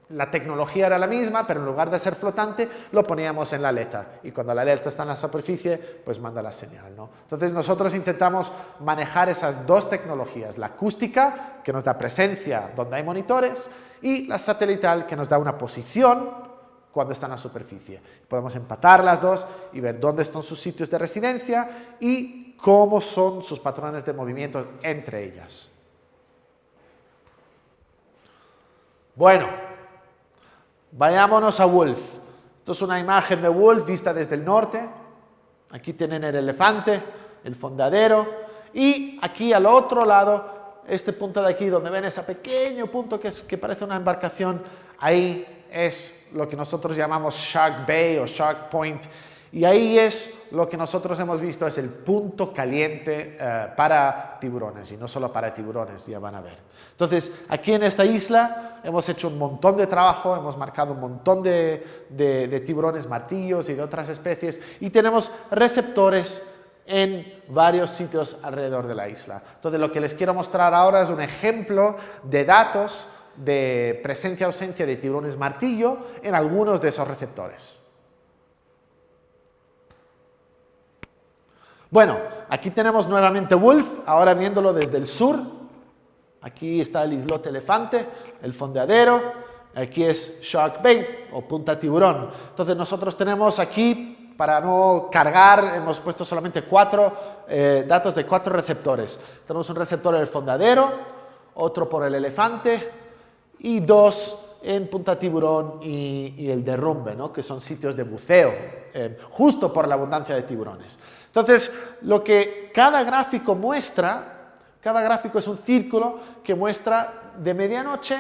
La tecnología era la misma, pero en lugar de ser flotante, lo poníamos en la aleta. Y cuando la aleta está en la superficie, pues manda la señal, ¿no? Entonces nosotros intentamos manejar esas dos tecnologías. La acústica, que nos da presencia donde hay monitores, y la satelital, que nos da una posición cuando está en la superficie. Podemos empatar las dos y ver dónde están sus sitios de residencia y cómo son sus patrones de movimiento entre ellas. Bueno, vayámonos a Wolf. Esto es una imagen de Wolf vista desde el norte. Aquí tienen el elefante, el fondadero, y aquí al otro lado, este punto de aquí, donde ven ese pequeño punto que parece una embarcación, ahí es lo que nosotros llamamos Shark Bay o Shark Point, y ahí es lo que nosotros hemos visto, es el punto caliente para tiburones, y no solo para tiburones, ya van a ver. Entonces, aquí en esta isla hemos hecho un montón de trabajo, hemos marcado un montón de tiburones martillos y de otras especies, y tenemos receptores en varios sitios alrededor de la isla. Entonces, lo que les quiero mostrar ahora es un ejemplo de datos de presencia-ausencia de tiburones martillo en algunos de esos receptores. Bueno, aquí tenemos nuevamente Wolf, ahora viéndolo desde el sur. Aquí está el islote elefante, el fondeadero, aquí es Shark Bay o punta tiburón. Entonces nosotros tenemos aquí, para no cargar, hemos puesto solamente datos de 4 receptores. Tenemos un receptor en el fondeadero, otro por el elefante y 2 en punta tiburón y el derrumbe, ¿no? Que son sitios de buceo, justo por la abundancia de tiburones. Entonces, lo que cada gráfico muestra, cada gráfico es un círculo que muestra de medianoche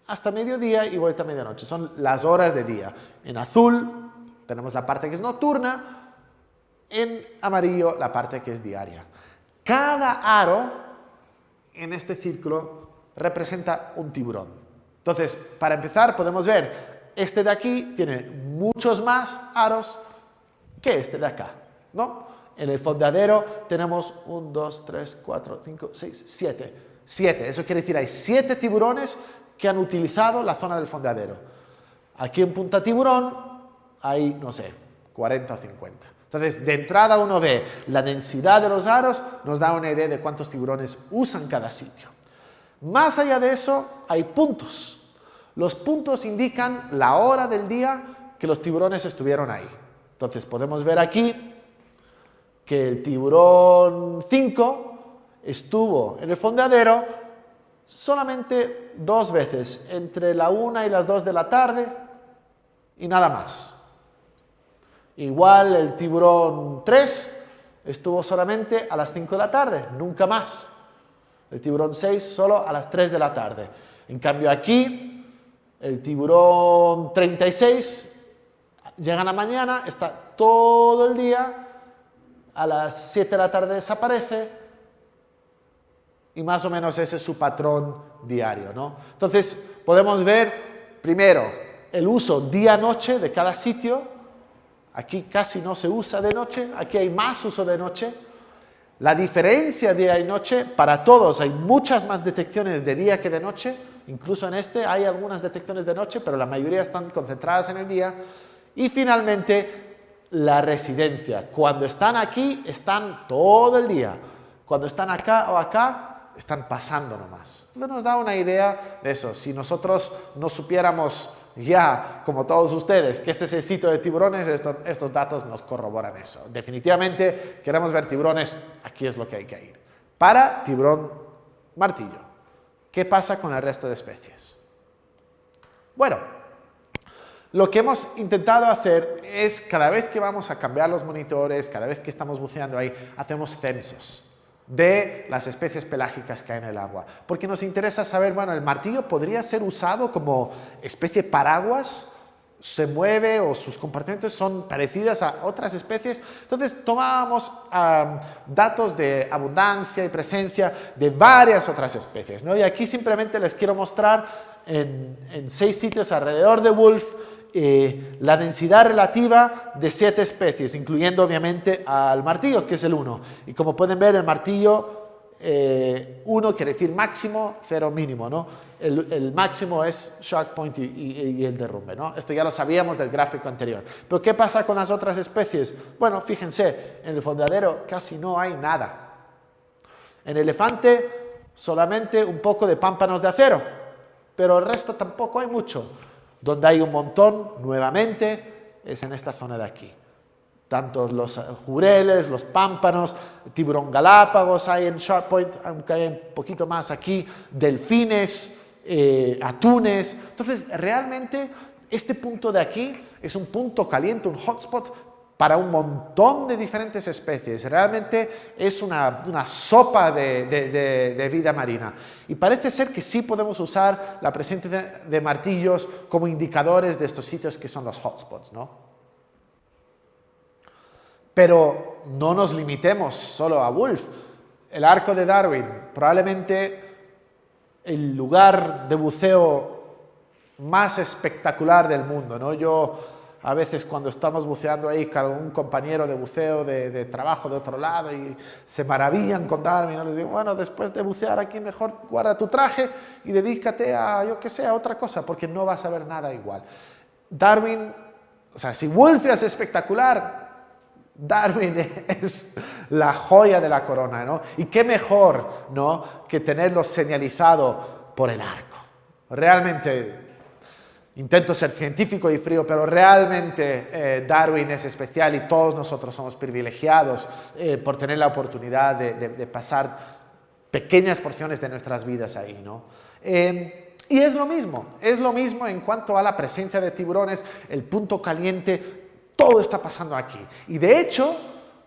hasta mediodía y vuelta a medianoche. Son las horas de día. En azul tenemos la parte que es nocturna, en amarillo la parte que es diaria. Cada aro en este círculo representa un tiburón. Entonces, para empezar, podemos ver, este de aquí tiene muchos más aros que este de acá, ¿no? En el fondeadero tenemos 1, 2, 3, 4, 5, 6, 7. 7, eso quiere decir hay 7 tiburones que han utilizado la zona del fondeadero. Aquí en punta tiburón hay, no sé, 40 o 50. Entonces, de entrada uno ve la densidad de los aros, nos da una idea de cuántos tiburones usan cada sitio. Más allá de eso, hay puntos. Los puntos indican la hora del día que los tiburones estuvieron ahí. Entonces, podemos ver aquí que el tiburón 5 estuvo en el fondeadero solamente 2 veces, entre la 1 y las 2 de la tarde y nada más. Igual el tiburón 3 estuvo solamente a las 5 de la tarde, nunca más. El tiburón 6 solo a las 3 de la tarde. En cambio aquí, el tiburón 36 llega a la mañana, está todo el día, a las 7 de la tarde desaparece y más o menos ese es su patrón diario, ¿no? Entonces podemos ver primero el uso día-noche de cada sitio. Aquí casi no se usa de noche, aquí hay más uso de noche. La diferencia día y noche, para todos hay muchas más detecciones de día que de noche, incluso en este hay algunas detecciones de noche, pero la mayoría están concentradas en el día. Y finalmente, la residencia. Cuando están aquí, están todo el día. Cuando están acá o acá, están pasando nomás. Esto nos da una idea de eso. Si nosotros no supiéramos ya, como todos ustedes, que este es el sitio de tiburones, estos datos nos corroboran eso. Definitivamente queremos ver tiburones, aquí es lo que hay que ir. Para tiburón martillo, ¿qué pasa con el resto de especies? Bueno, lo que hemos intentado hacer es, cada vez que vamos a cambiar los monitores, cada vez que estamos buceando ahí, hacemos censos de las especies pelágicas que hay en el agua. Porque nos interesa saber, bueno, el martillo podría ser usado como especie paraguas, se mueve o sus comportamientos son parecidas a otras especies. Entonces tomábamos datos de abundancia y presencia de varias otras especies, ¿no? Y aquí simplemente les quiero mostrar en 6 sitios alrededor de Wolf la densidad relativa de 7 especies, incluyendo obviamente al martillo, que es el 1. Y como pueden ver, el martillo 1 quiere decir máximo, 0 mínimo, ¿no? El máximo es shock point y el derrumbe, ¿no? Esto ya lo sabíamos del gráfico anterior. Pero ¿qué pasa con las otras especies? Bueno, fíjense, en el fondadero casi no hay nada. En elefante solamente un poco de pámpanos de acero, pero el resto tampoco hay mucho. Donde hay un montón, nuevamente, es en esta zona de aquí. Tanto los jureles, los pámpanos, tiburón galápagos hay en Shark Point, aunque hay un poquito más aquí, delfines, atunes. Entonces, realmente, este punto de aquí es un punto caliente, un hotspot para un montón de diferentes especies. Realmente es una sopa de vida marina. Y parece ser que sí podemos usar la presencia de martillos como indicadores de estos sitios que son los hotspots, ¿no? Pero no nos limitemos solo a Wolf. El arco de Darwin, probablemente el lugar de buceo más espectacular del mundo, ¿no? Yo a veces cuando estamos buceando ahí con un compañero de buceo de trabajo de otro lado y se maravillan con Darwin, ¿no? Les digo, bueno, después de bucear aquí mejor guarda tu traje y dedícate a, yo qué sé, a otra cosa, porque no vas a ver nada igual. Darwin, o sea, si Wolf es espectacular, Darwin es la joya de la corona, ¿no? Y qué mejor, ¿no?, que tenerlo señalizado por el arco. Realmente, intento ser científico y frío, pero realmente Darwin es especial y todos nosotros somos privilegiados por tener la oportunidad de pasar pequeñas porciones de nuestras vidas ahí, ¿no? Y es lo mismo en cuanto a la presencia de tiburones, el punto caliente. Todo está pasando aquí. Y de hecho,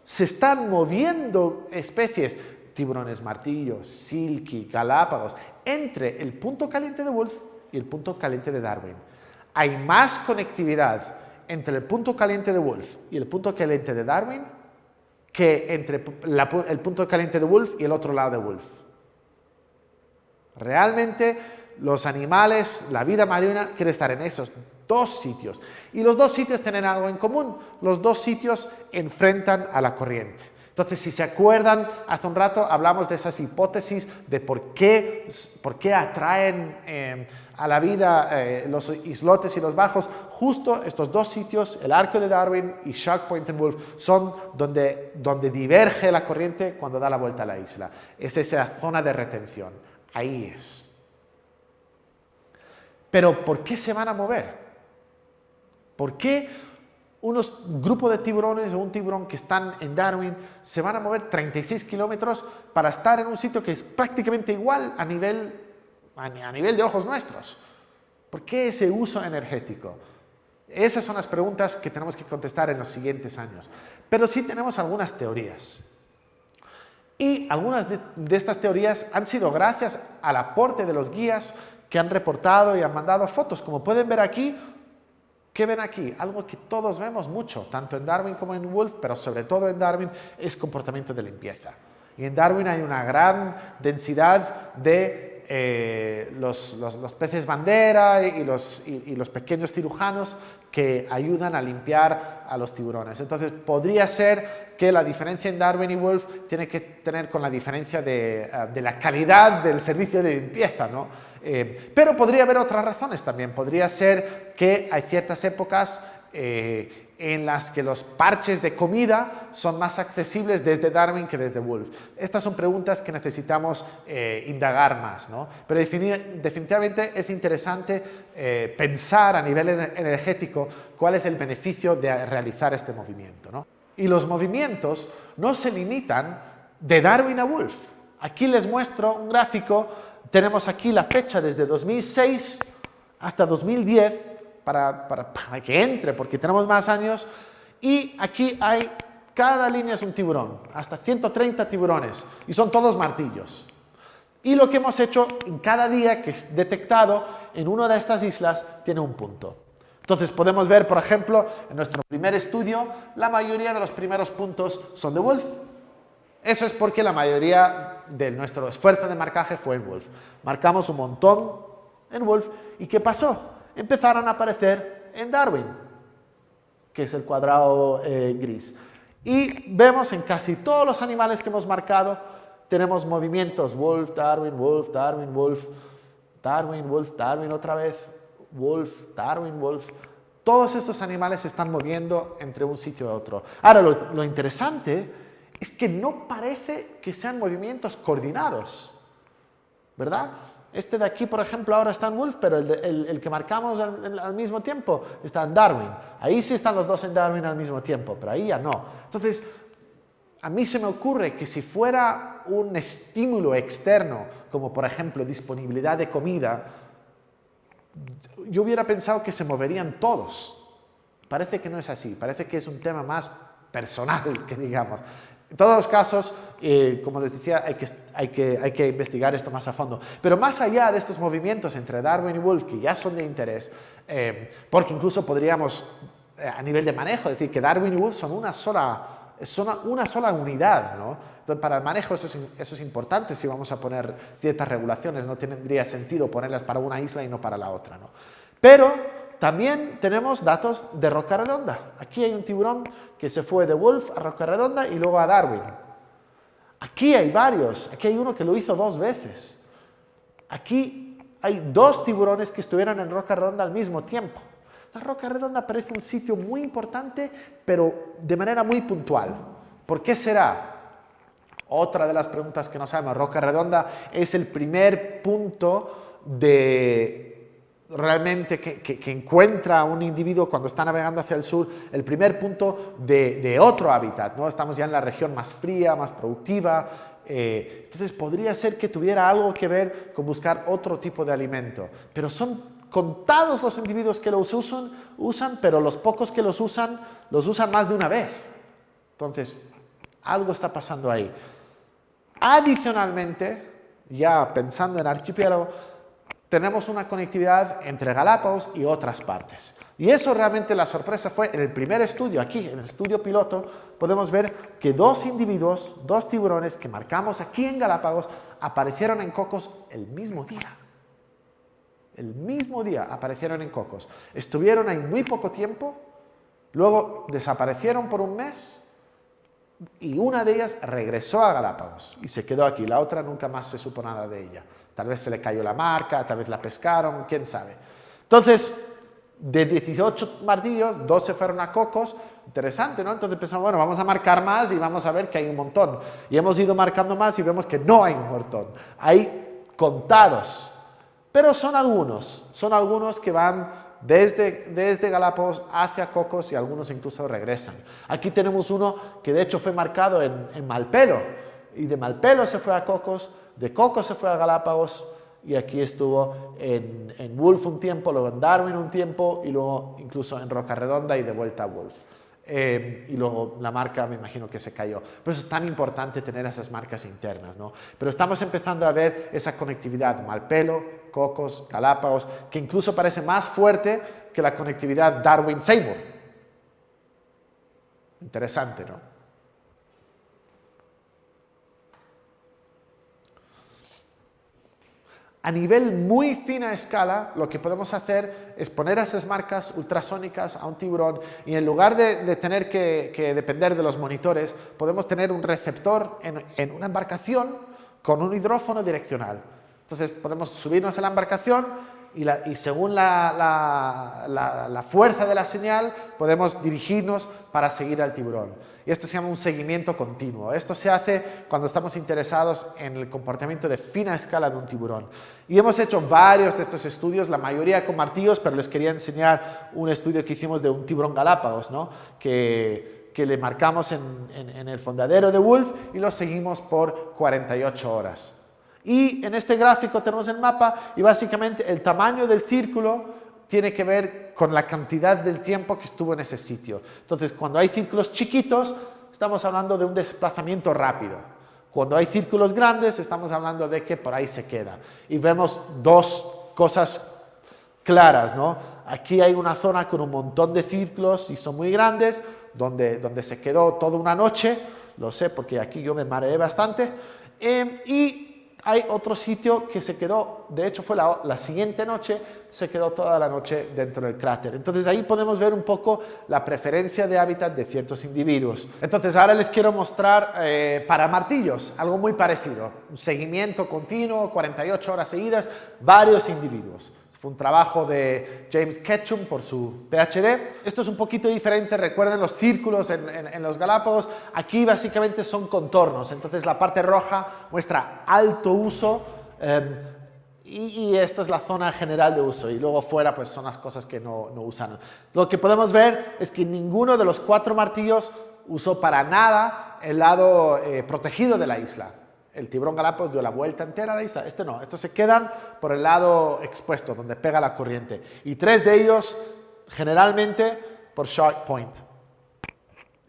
se están moviendo especies, tiburones martillo, silky, galápagos, entre el punto caliente de Wolf y el punto caliente de Darwin. Hay más conectividad entre el punto caliente de Wolf y el punto caliente de Darwin que entre el punto caliente de Wolf y el otro lado de Wolf. Realmente, los animales, la vida marina, quiere estar en esos 2 sitios. Y los 2 sitios tienen algo en común. Los 2 sitios enfrentan a la corriente. Entonces, si se acuerdan, hace un rato hablamos de esas hipótesis de por qué atraen a la vida los islotes y los bajos. Justo estos 2 sitios, el arco de Darwin y Shark Point and Wolf, son donde diverge la corriente cuando da la vuelta a la isla. Es esa zona de retención. Ahí es. Pero, ¿por qué se van a mover? ¿Por qué un grupo de tiburones o un tiburón que están en Darwin se van a mover 36 kilómetros para estar en un sitio que es prácticamente igual a nivel de ojos nuestros? ¿Por qué ese uso energético? Esas son las preguntas que tenemos que contestar en los siguientes años. Pero sí tenemos algunas teorías. Y algunas de estas teorías han sido gracias al aporte de los guías que han reportado y han mandado fotos. Como pueden ver aquí, ¿qué ven aquí? Algo que todos vemos mucho, tanto en Darwin como en Wolf, pero sobre todo en Darwin, es comportamiento de limpieza. Y en Darwin hay una gran densidad de los peces bandera y los pequeños cirujanos que ayudan a limpiar a los tiburones. Entonces, podría ser que la diferencia en Darwin y Wolf tiene que tener con la diferencia de la calidad del servicio de limpieza, ¿no? Pero podría haber otras razones también. Podría ser que hay ciertas épocas en las que los parches de comida son más accesibles desde Darwin que desde Wolf. Estas son preguntas que necesitamos indagar más, ¿no? Pero definitivamente es interesante pensar a nivel energético cuál es el beneficio de realizar este movimiento, ¿no? Y los movimientos no se limitan de Darwin a Wolf. Aquí les muestro un gráfico. Tenemos aquí la fecha desde 2006 hasta 2010 para que entre, porque tenemos más años. Y aquí hay, cada línea es un tiburón, hasta 130 tiburones, y son todos martillos. Y lo que hemos hecho en cada día que es detectado en una de estas islas tiene un punto. Entonces podemos ver, por ejemplo, en nuestro primer estudio, la mayoría de los primeros puntos son de Wolf. Eso es porque la mayoría de nuestro esfuerzo de marcaje fue en Wolf. Marcamos un montón en Wolf. ¿Y qué pasó? Empezaron a aparecer en Darwin, que es el cuadrado gris. Y vemos en casi todos los animales que hemos marcado, tenemos movimientos Wolf, Darwin, Wolf, Darwin, Wolf, Darwin, Wolf, Darwin otra vez, Wolf, Darwin, Wolf. Todos estos animales se están moviendo entre un sitio y otro. Ahora, lo interesante es que no parece que sean movimientos coordinados, ¿verdad? Este de aquí, por ejemplo, ahora está en Wolf, pero el que marcamos al mismo tiempo está en Darwin. Ahí sí están los dos en Darwin al mismo tiempo, pero ahí ya no. Entonces, a mí se me ocurre que si fuera un estímulo externo, como por ejemplo disponibilidad de comida, yo hubiera pensado que se moverían todos. Parece que no es así, parece que es un tema más personal, que digamos. En todos los casos, como les decía, hay que investigar esto más a fondo. Pero más allá de estos movimientos entre Darwin y Wolf, que ya son de interés, porque incluso podríamos, a nivel de manejo, decir que Darwin y Wolf son una sola unidad, ¿no? Entonces, para el manejo eso es importante. Si vamos a poner ciertas regulaciones, no tendría sentido ponerlas para una isla y no para la otra, ¿no? Pero también tenemos datos de Roca Redonda. Aquí hay un tiburón que se fue de Wolf a Roca Redonda y luego a Darwin. Aquí hay varios. Aquí hay uno que lo hizo 2 veces. Aquí hay 2 tiburones que estuvieron en Roca Redonda al mismo tiempo. La Roca Redonda parece un sitio muy importante, pero de manera muy puntual. ¿Por qué será? Otra de las preguntas que no sabemos. Roca Redonda es el primer punto de realmente que encuentra un individuo cuando está navegando hacia el sur, el primer punto de otro hábitat, ¿no? Estamos ya en la región más fría, más productiva, entonces podría ser que tuviera algo que ver con buscar otro tipo de alimento, pero son contados los individuos que los usan, pero los pocos que los usan más de una vez. Entonces, algo está pasando ahí. Adicionalmente, ya pensando en archipiélago, tenemos una conectividad entre Galápagos y otras partes. Y eso realmente la sorpresa fue en el primer estudio, aquí en el estudio piloto, podemos ver que 2 individuos, 2 tiburones que marcamos aquí en Galápagos, aparecieron en Cocos el mismo día. El mismo día aparecieron en Cocos. Estuvieron ahí muy poco tiempo, luego desaparecieron por un mes y una de ellas regresó a Galápagos y se quedó aquí. La otra nunca más se supo nada de ella. Tal vez se le cayó la marca, tal vez la pescaron, quién sabe. Entonces, de 18 martillos, 2 se fueron a Cocos. Interesante, ¿no? Entonces pensamos, bueno, vamos a marcar más y vamos a ver que hay un montón. Y hemos ido marcando más y vemos que no hay un montón. Hay contados, pero son algunos que van desde Galápagos hacia Cocos y algunos incluso regresan. Aquí tenemos uno que de hecho fue marcado en Malpelo y de Malpelo se fue a Cocos, de Cocos se fue a Galápagos y aquí estuvo en Wolf un tiempo, luego en Darwin un tiempo y luego incluso en Rocaredonda y de vuelta a Wolf. Y luego la marca me imagino que se cayó. Por eso es tan importante tener esas marcas internas, ¿no? Pero estamos empezando a ver esa conectividad Malpelo, Cocos, Galápagos, que incluso parece más fuerte que la conectividad Darwin-Seymour. Interesante, ¿no? A nivel muy fina escala, lo que podemos hacer es poner esas marcas ultrasónicas a un tiburón y en lugar de tener que depender de los monitores, podemos tener un receptor en una embarcación con un hidrófono direccional. Entonces podemos subirnos a la embarcación y según la fuerza de la señal podemos dirigirnos para seguir al tiburón. Y esto se llama un seguimiento continuo. Esto se hace cuando estamos interesados en el comportamiento de fina escala de un tiburón. Y hemos hecho varios de estos estudios, la mayoría con martillos, pero les quería enseñar un estudio que hicimos de un tiburón Galápagos, ¿no? que le marcamos en el fondadero de Wolf y lo seguimos por 48 horas. Y en este gráfico tenemos el mapa y básicamente el tamaño del círculo tiene que ver con la cantidad del tiempo que estuvo en ese sitio. Entonces, cuando hay círculos chiquitos, estamos hablando de un desplazamiento rápido. Cuando hay círculos grandes, estamos hablando de que por ahí se queda. Y vemos dos cosas claras, ¿no? Aquí hay una zona con un montón de círculos y son muy grandes, donde se quedó toda una noche, lo sé porque aquí yo me mareé bastante, y hay otro sitio que se quedó, de hecho fue la siguiente noche, se quedó toda la noche dentro del cráter. Entonces ahí podemos ver un poco la preferencia de hábitat de ciertos individuos. Entonces ahora les quiero mostrar para martillos, algo muy parecido. Un seguimiento continuo, 48 horas seguidas, varios individuos. Fue un trabajo de James Ketchum por su PhD. Esto es un poquito diferente, recuerden los círculos en los Galápagos. Aquí básicamente son contornos, entonces la parte roja muestra alto uso y esta es la zona general de uso y luego fuera pues son las cosas que no usan. Lo que podemos ver es que ninguno de los 4 martillos usó para nada el lado protegido de la isla. El tiburón Galápagos dio la vuelta entera a la isla, este no, estos se quedan por el lado expuesto, donde pega la corriente. Y 3 de ellos, generalmente, por Shark Point.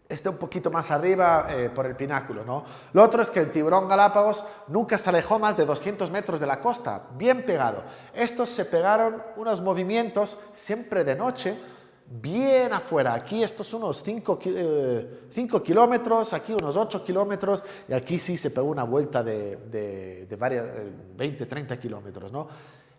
Este un poquito más arriba, por el pináculo, ¿no? Lo otro es que el tiburón Galápagos nunca se alejó más de 200 metros de la costa, bien pegado. Estos se pegaron unos movimientos, siempre de noche, bien afuera. Aquí estos unos 5 kilómetros, aquí unos 8 kilómetros y aquí sí se pegó una vuelta de varias 20, 30 kilómetros, ¿no?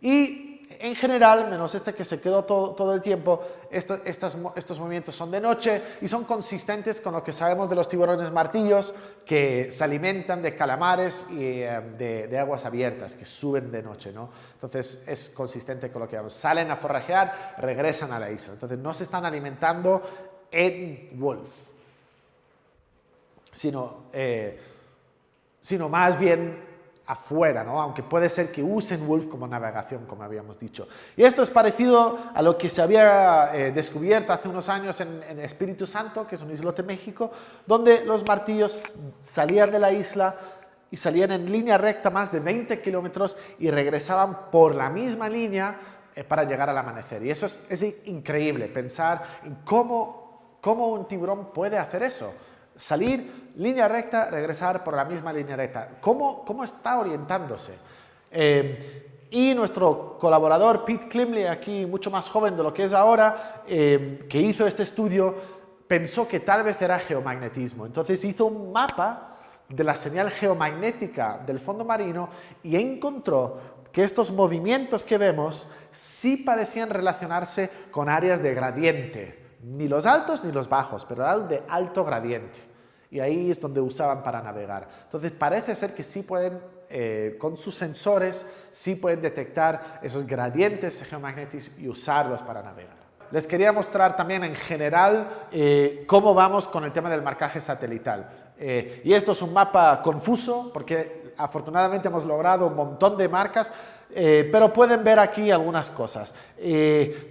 Y en general, menos este que se quedó todo el tiempo, estos movimientos son de noche y son consistentes con lo que sabemos de los tiburones martillos que se alimentan de calamares y de aguas abiertas, que suben de noche, ¿no? Entonces es consistente con lo que vemos. Salen a forrajear, regresan a la isla. Entonces no se están alimentando en Wolf, sino más bien afuera, ¿no? Aunque puede ser que usen Wolf como navegación, como habíamos dicho. Y esto es parecido a lo que se había descubierto hace unos años en Espíritu Santo, que es un islote en México, donde los martillos salían de la isla y salían en línea recta más de 20 kilómetros y regresaban por la misma línea para llegar al amanecer. Y eso es increíble, pensar en cómo un tiburón puede hacer eso. Salir, línea recta, regresar por la misma línea recta. ¿Cómo está orientándose? Y nuestro colaborador Pete Klimley, aquí mucho más joven de lo que es ahora, que hizo este estudio, pensó que tal vez era geomagnetismo. Entonces hizo un mapa de la señal geomagnética del fondo marino y encontró que estos movimientos que vemos sí parecían relacionarse con áreas de gradiente. Ni los altos ni los bajos, pero eran de alto gradiente. Y ahí es donde usaban para navegar. Entonces parece ser que sí pueden, con sus sensores, sí pueden detectar esos gradientes geomagnéticos y usarlos para navegar. Les quería mostrar también en general cómo vamos con el tema del marcaje satelital. Y esto es un mapa confuso porque afortunadamente hemos logrado un montón de marcas. pero pueden ver aquí algunas cosas.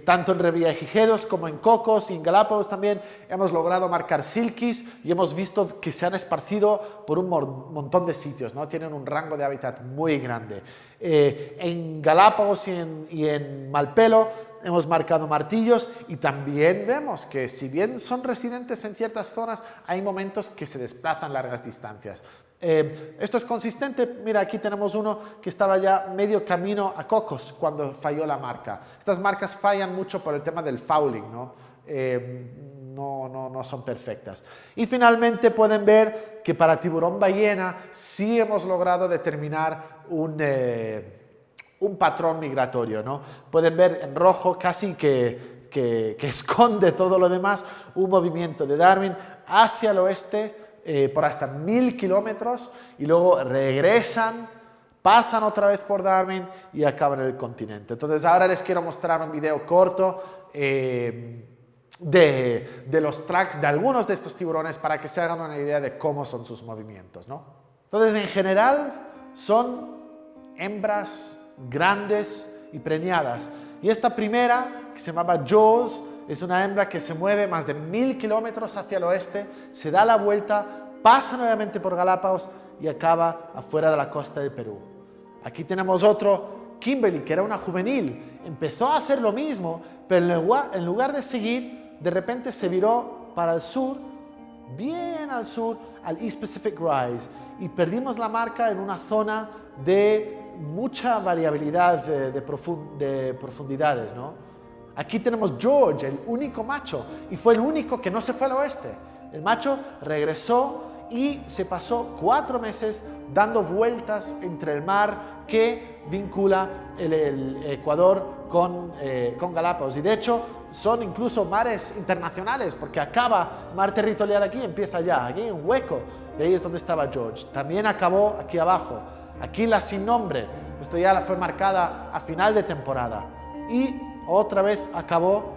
Tanto en Revillagigedos como en Cocos y en Galápagos también hemos logrado marcar silkies y hemos visto que se han esparcido por un montón de sitios, ¿no? Tienen un rango de hábitat muy grande. En Galápagos y en Malpelo hemos marcado martillos y también vemos que si bien son residentes en ciertas zonas, hay momentos que se desplazan largas distancias. Esto es consistente. Mira, aquí tenemos uno que estaba ya medio camino a Cocos cuando falló la marca. Estas marcas fallan mucho por el tema del fouling, ¿no? No son perfectas. Y finalmente pueden ver que para tiburón ballena sí hemos logrado determinar un patrón migratorio, ¿no? Pueden ver en rojo casi que esconde todo lo demás un movimiento de Darwin hacia el oeste por hasta 1000 kilómetros y luego regresan, pasan otra vez por Darwin y acaban en el continente. Entonces ahora les quiero mostrar un video corto de los tracks de algunos de estos tiburones para que se hagan una idea de cómo son sus movimientos, ¿no? Entonces en general son hembras grandes y preñadas. Y esta primera, que se llamaba Jaws, es una hembra que se mueve más de 1000 kilómetros hacia el oeste, se da la vuelta, pasa nuevamente por Galápagos y acaba afuera de la costa de Perú. Aquí tenemos otro, Kimberly, que era una juvenil. Empezó a hacer lo mismo, pero en lugar de seguir, de repente se viró para el sur, bien al sur, al East Pacific Rise, y perdimos la marca en una zona de mucha variabilidad de profundidades, ¿no? Aquí tenemos George, el único macho, y fue el único que no se fue al oeste. El macho regresó y se pasó 4 meses dando vueltas entre el mar que vincula el Ecuador con Galápagos. Y de hecho son incluso mares internacionales, porque acaba mar territorial aquí y empieza allá, aquí hay un hueco, y ahí es donde estaba George. También acabó aquí abajo. Aquí la sin nombre, esto ya fue marcada a final de temporada. Y otra vez acabó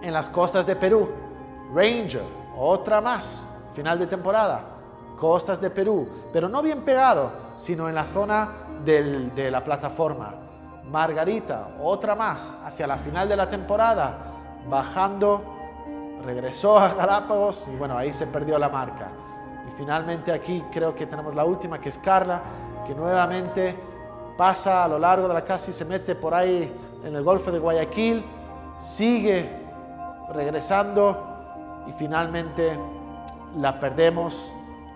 en las costas de Perú. Ranger, otra más, final de temporada. Costas de Perú, pero no bien pegado, sino en la zona de la plataforma. Margarita, otra más, hacia la final de la temporada, bajando, regresó a Galápagos y bueno, ahí se perdió la marca. Y finalmente aquí creo que tenemos la última, que es Carla, que nuevamente pasa a lo largo de la casa y se mete por ahí en el Golfo de Guayaquil, sigue regresando y finalmente la perdemos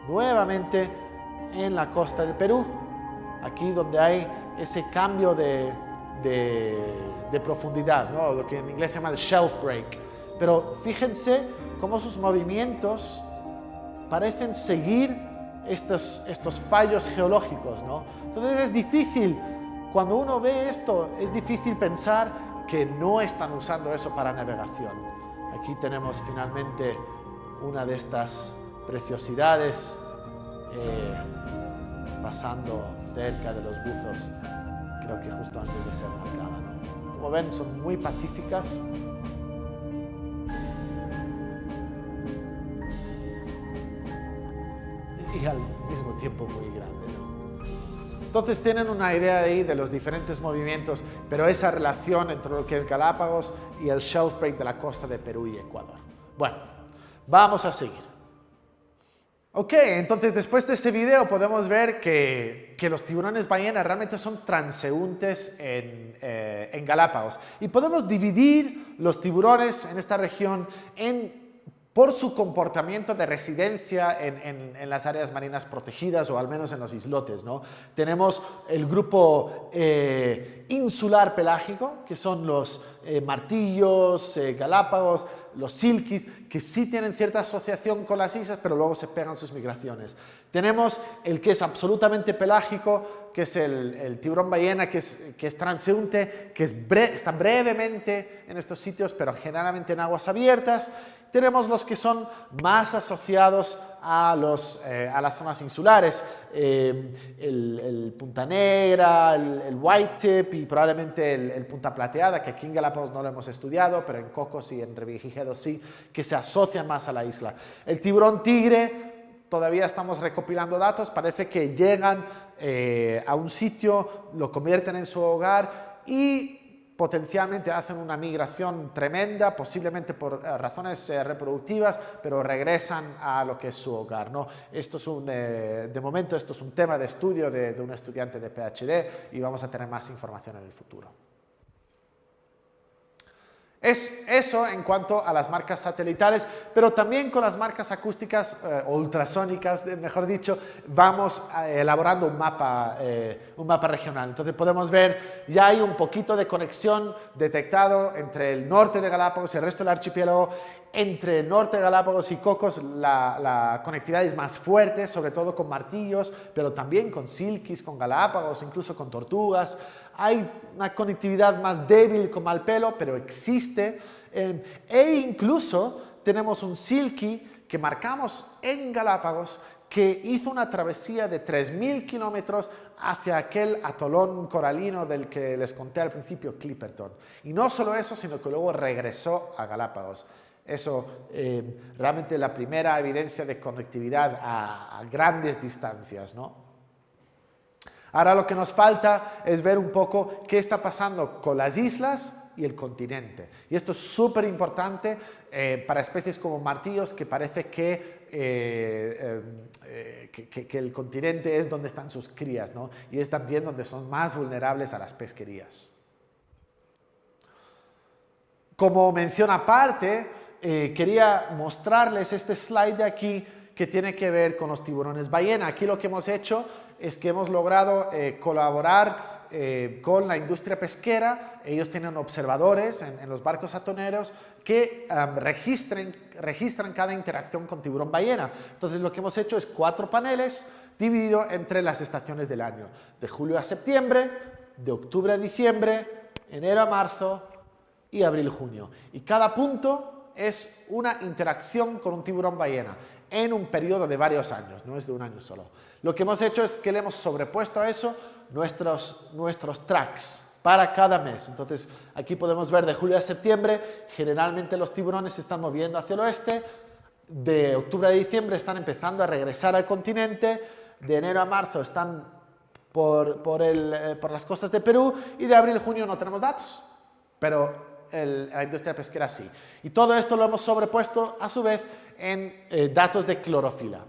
nuevamente en la costa del Perú, aquí donde hay ese cambio de profundidad, ¿no? Lo que en inglés se llama el shelf break. Pero fíjense cómo sus movimientos parecen seguir estos fallos geológicos, ¿no? Entonces es difícil, cuando uno ve esto, es difícil pensar que no están usando eso para navegación. Aquí tenemos finalmente una de estas preciosidades pasando cerca de los buzos, creo que justo antes de ser marcada, ¿no? Como ven, son muy pacíficas. Y al mismo tiempo muy grande, ¿no? Entonces tienen una idea ahí de los diferentes movimientos, pero esa relación entre lo que es Galápagos y el shelf break de la costa de Perú y Ecuador. Bueno, vamos a seguir. Ok, entonces después de este video podemos ver que los tiburones ballena realmente son transeúntes en Galápagos. Y podemos dividir los tiburones en esta región por su comportamiento de residencia en las áreas marinas protegidas o al menos en los islotes, ¿no? Tenemos el grupo insular pelágico, que son los martillos, Galápagos, los silkies, que sí tienen cierta asociación con las islas, pero luego se pegan sus migraciones. Tenemos el que es absolutamente pelágico, que es el tiburón ballena, que es transeúnte, que está brevemente en estos sitios, pero generalmente en aguas abiertas. Tenemos los que son más asociados a las zonas insulares, el Punta Negra, el White Tip y probablemente el Punta Plateada, que aquí en Galápagos no lo hemos estudiado, pero en Cocos y en Revillagigedos sí, que se asocian más a la isla. El tiburón tigre, todavía estamos recopilando datos, parece que llegan a un sitio, lo convierten en su hogar y potencialmente hacen una migración tremenda, posiblemente por razones reproductivas, pero regresan a lo que es su hogar, ¿no? Esto es de momento esto es un tema de estudio de un estudiante de PhD y vamos a tener más información en el futuro. Es eso en cuanto a las marcas satelitales, pero también con las marcas acústicas o ultrasónicas, mejor dicho, vamos elaborando un mapa regional. Entonces podemos ver, ya hay un poquito de conexión detectado entre el norte de Galápagos y el resto del archipiélago. Entre el norte de Galápagos y Cocos la conectividad es más fuerte, sobre todo con martillos, pero también con silkies, con Galápagos, incluso con tortugas. Hay una conectividad más débil con Malpelo, pero existe. E incluso tenemos un silkie que marcamos en Galápagos que hizo una travesía de 3.000 kilómetros hacia aquel atolón coralino del que les conté al principio, Clipperton. Y no solo eso, sino que luego regresó a Galápagos. Eso, realmente la primera evidencia de conectividad a grandes distancias, ¿no? Ahora lo que nos falta es ver un poco qué está pasando con las islas y el continente. Y esto es súper importante para especies como martillos, que parece que el continente es donde están sus crías, ¿no? Y es también donde son más vulnerables a las pesquerías. Como mención aparte, quería mostrarles este slide de aquí que tiene que ver con los tiburones ballena. Aquí lo que hemos hecho es que hemos logrado colaborar con la industria pesquera. Ellos tienen observadores en los barcos atoneros que registran cada interacción con tiburón ballena. Entonces lo que hemos hecho es 4 paneles divididos entre las estaciones del año, de julio a septiembre, de octubre a diciembre, enero a marzo y abril a junio. Y cada punto es una interacción con un tiburón ballena en un periodo de varios años, no es de un año solo. Lo que hemos hecho es que le hemos sobrepuesto a eso nuestros tracks para cada mes. Entonces aquí podemos ver de julio a septiembre, generalmente los tiburones se están moviendo hacia el oeste, de octubre a diciembre están empezando a regresar al continente, de enero a marzo están por las costas de Perú y de abril a junio no tenemos datos, pero la industria pesquera sí. Y todo esto lo hemos sobrepuesto a su vez en datos de clorofila.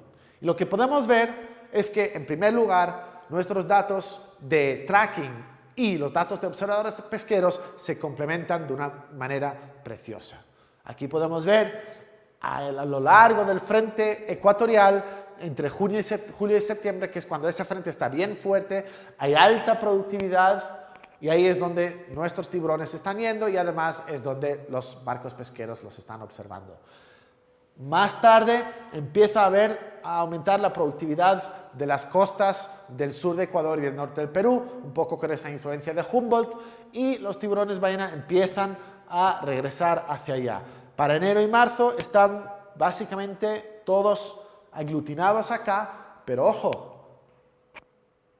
Y lo que podemos ver es que, en primer lugar, nuestros datos de tracking y los datos de observadores pesqueros se complementan de una manera preciosa. Aquí podemos ver a lo largo del frente ecuatorial, entre julio y septiembre, que es cuando ese frente está bien fuerte, hay alta productividad y ahí es donde nuestros tiburones están yendo y además es donde los barcos pesqueros los están observando. Más tarde empieza a aumentar la productividad de las costas del sur de Ecuador y del norte del Perú, un poco con esa influencia de Humboldt, y los tiburones ballena empiezan a regresar hacia allá. Para enero y marzo están básicamente todos aglutinados acá, pero ojo,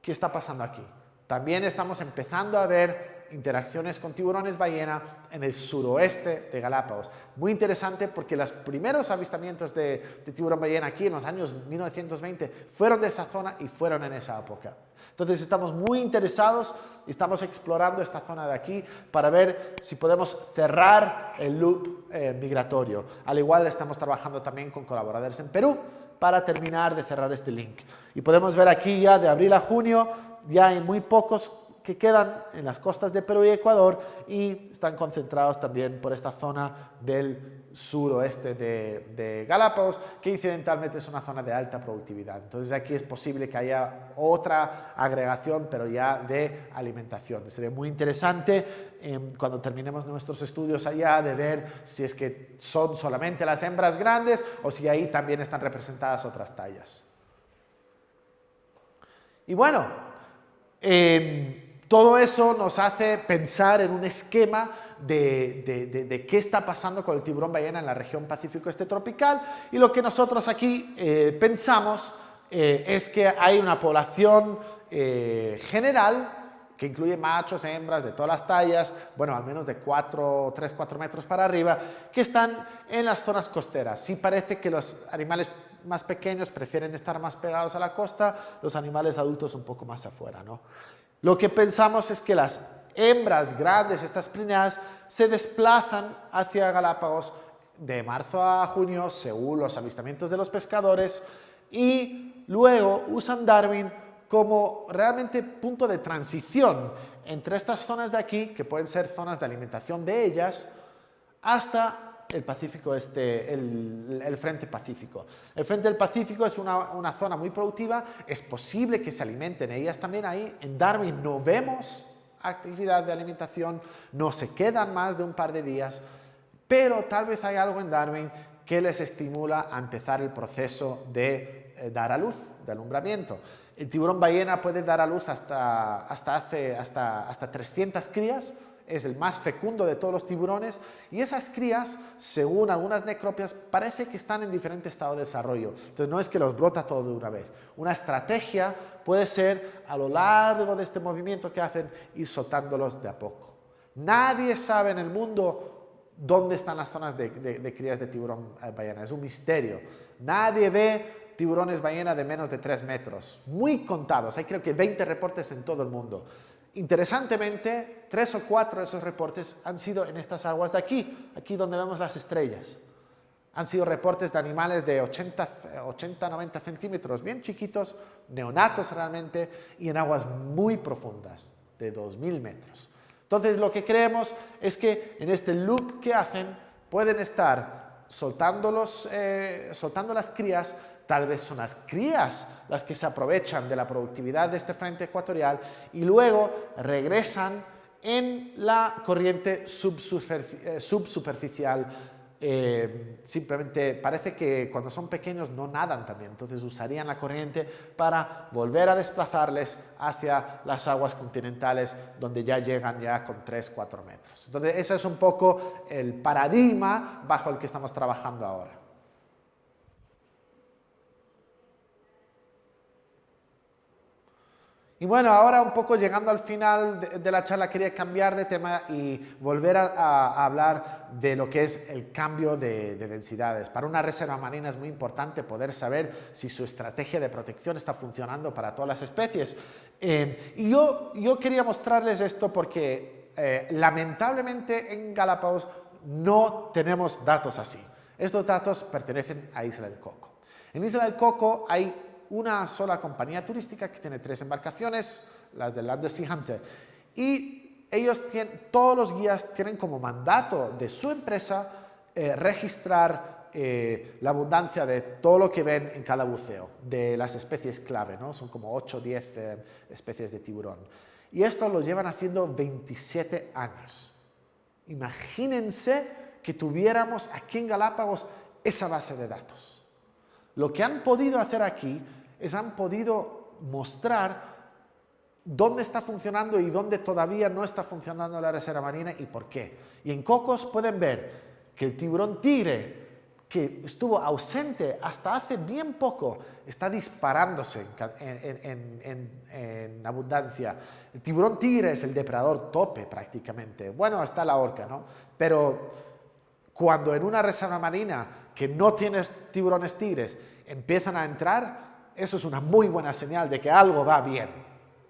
¿qué está pasando aquí? También estamos empezando a ver interacciones con tiburones ballena en el suroeste de Galápagos. Muy interesante porque los primeros avistamientos de tiburón ballena aquí en los años 1920 fueron de esa zona y fueron en esa época. Entonces estamos muy interesados y estamos explorando esta zona de aquí para ver si podemos cerrar el loop migratorio. Al igual estamos trabajando también con colaboradores en Perú para terminar de cerrar este link. Y podemos ver aquí ya de abril a junio, ya hay muy pocos que quedan en las costas de Perú y Ecuador y están concentrados también por esta zona del suroeste de Galápagos, que incidentalmente es una zona de alta productividad. Entonces aquí es posible que haya otra agregación, pero ya de alimentación. Sería muy interesante cuando terminemos nuestros estudios allá de ver si es que son solamente las hembras grandes o si ahí también están representadas otras tallas. Y bueno, todo eso nos hace pensar en un esquema de qué está pasando con el tiburón ballena en la región Pacífico Este tropical, y lo que nosotros aquí pensamos es que hay una población general que incluye machos, hembras de todas las tallas, bueno, al menos de 3-4 metros para arriba, que están en las zonas costeras. Sí parece que los animales más pequeños prefieren estar más pegados a la costa, los animales adultos un poco más afuera, ¿no? Lo que pensamos es que las hembras grandes, estas preñadas, se desplazan hacia Galápagos de marzo a junio, según los avistamientos de los pescadores, y luego usan Darwin como realmente punto de transición entre estas zonas de aquí, que pueden ser zonas de alimentación de ellas, hasta el Pacífico el frente pacífico. El frente del Pacífico es una zona muy productiva, es posible que se alimenten ellas también ahí. En Darwin no vemos actividad de alimentación, no se quedan más de un par de días, pero tal vez hay algo en Darwin que les estimula a empezar el proceso de dar a luz, de alumbramiento. El tiburón ballena puede dar a luz hasta 300 crías, es el más fecundo de todos los tiburones, y esas crías, según algunas necropias, parece que están en diferente estado de desarrollo. Entonces no es que los brota todo de una vez. Una estrategia puede ser, a lo largo de este movimiento que hacen, ir soltándolos de a poco. Nadie sabe en el mundo dónde están las zonas de crías de tiburón ballena, es un misterio. Nadie ve tiburones ballena de menos de 3 metros, muy contados, hay creo que 20 reportes en todo el mundo. Interesantemente, 3 o 4 de esos reportes han sido en estas aguas de aquí donde vemos las estrellas. Han sido reportes de animales de 80-90 centímetros, bien chiquitos, neonatos realmente, y en aguas muy profundas, de 2000 metros. Entonces lo que creemos es que en este loop que hacen pueden estar soltando las crías. Tal vez son las crías las que se aprovechan de la productividad de este frente ecuatorial y luego regresan en la corriente subsuperficial. Simplemente parece que cuando son pequeños no nadan también, entonces usarían la corriente para volver a desplazarles hacia las aguas continentales donde ya llegan ya con 3-4 metros. Entonces ese es un poco el paradigma bajo el que estamos trabajando ahora. Y bueno, ahora un poco llegando al final de la charla quería cambiar de tema y volver a hablar de lo que es el cambio de densidades. Para una reserva marina es muy importante poder saber si su estrategia de protección está funcionando para todas las especies. Y yo quería mostrarles esto porque lamentablemente en Galápagos no tenemos datos así. Estos datos pertenecen a Isla del Coco. En Isla del Coco hay una sola compañía turística que tiene 3 embarcaciones, las del Undersea Hunter, y ellos todos los guías tienen como mandato de su empresa registrar la abundancia de todo lo que ven en cada buceo, de las especies clave, ¿no? Son como 8 o 10 especies de tiburón. Y esto lo llevan haciendo 27 años. Imagínense que tuviéramos aquí en Galápagos esa base de datos. Lo que han podido hacer aquí es han podido mostrar dónde está funcionando y dónde todavía no está funcionando la reserva marina y por qué. Y en Cocos pueden ver que el tiburón tigre, que estuvo ausente hasta hace bien poco, está disparándose en abundancia. El tiburón tigre es el depredador tope prácticamente. Bueno, está la orca, ¿no? Pero cuando en una reserva marina que no tiene tiburones tigres empiezan a entrar, eso es una muy buena señal de que algo va bien.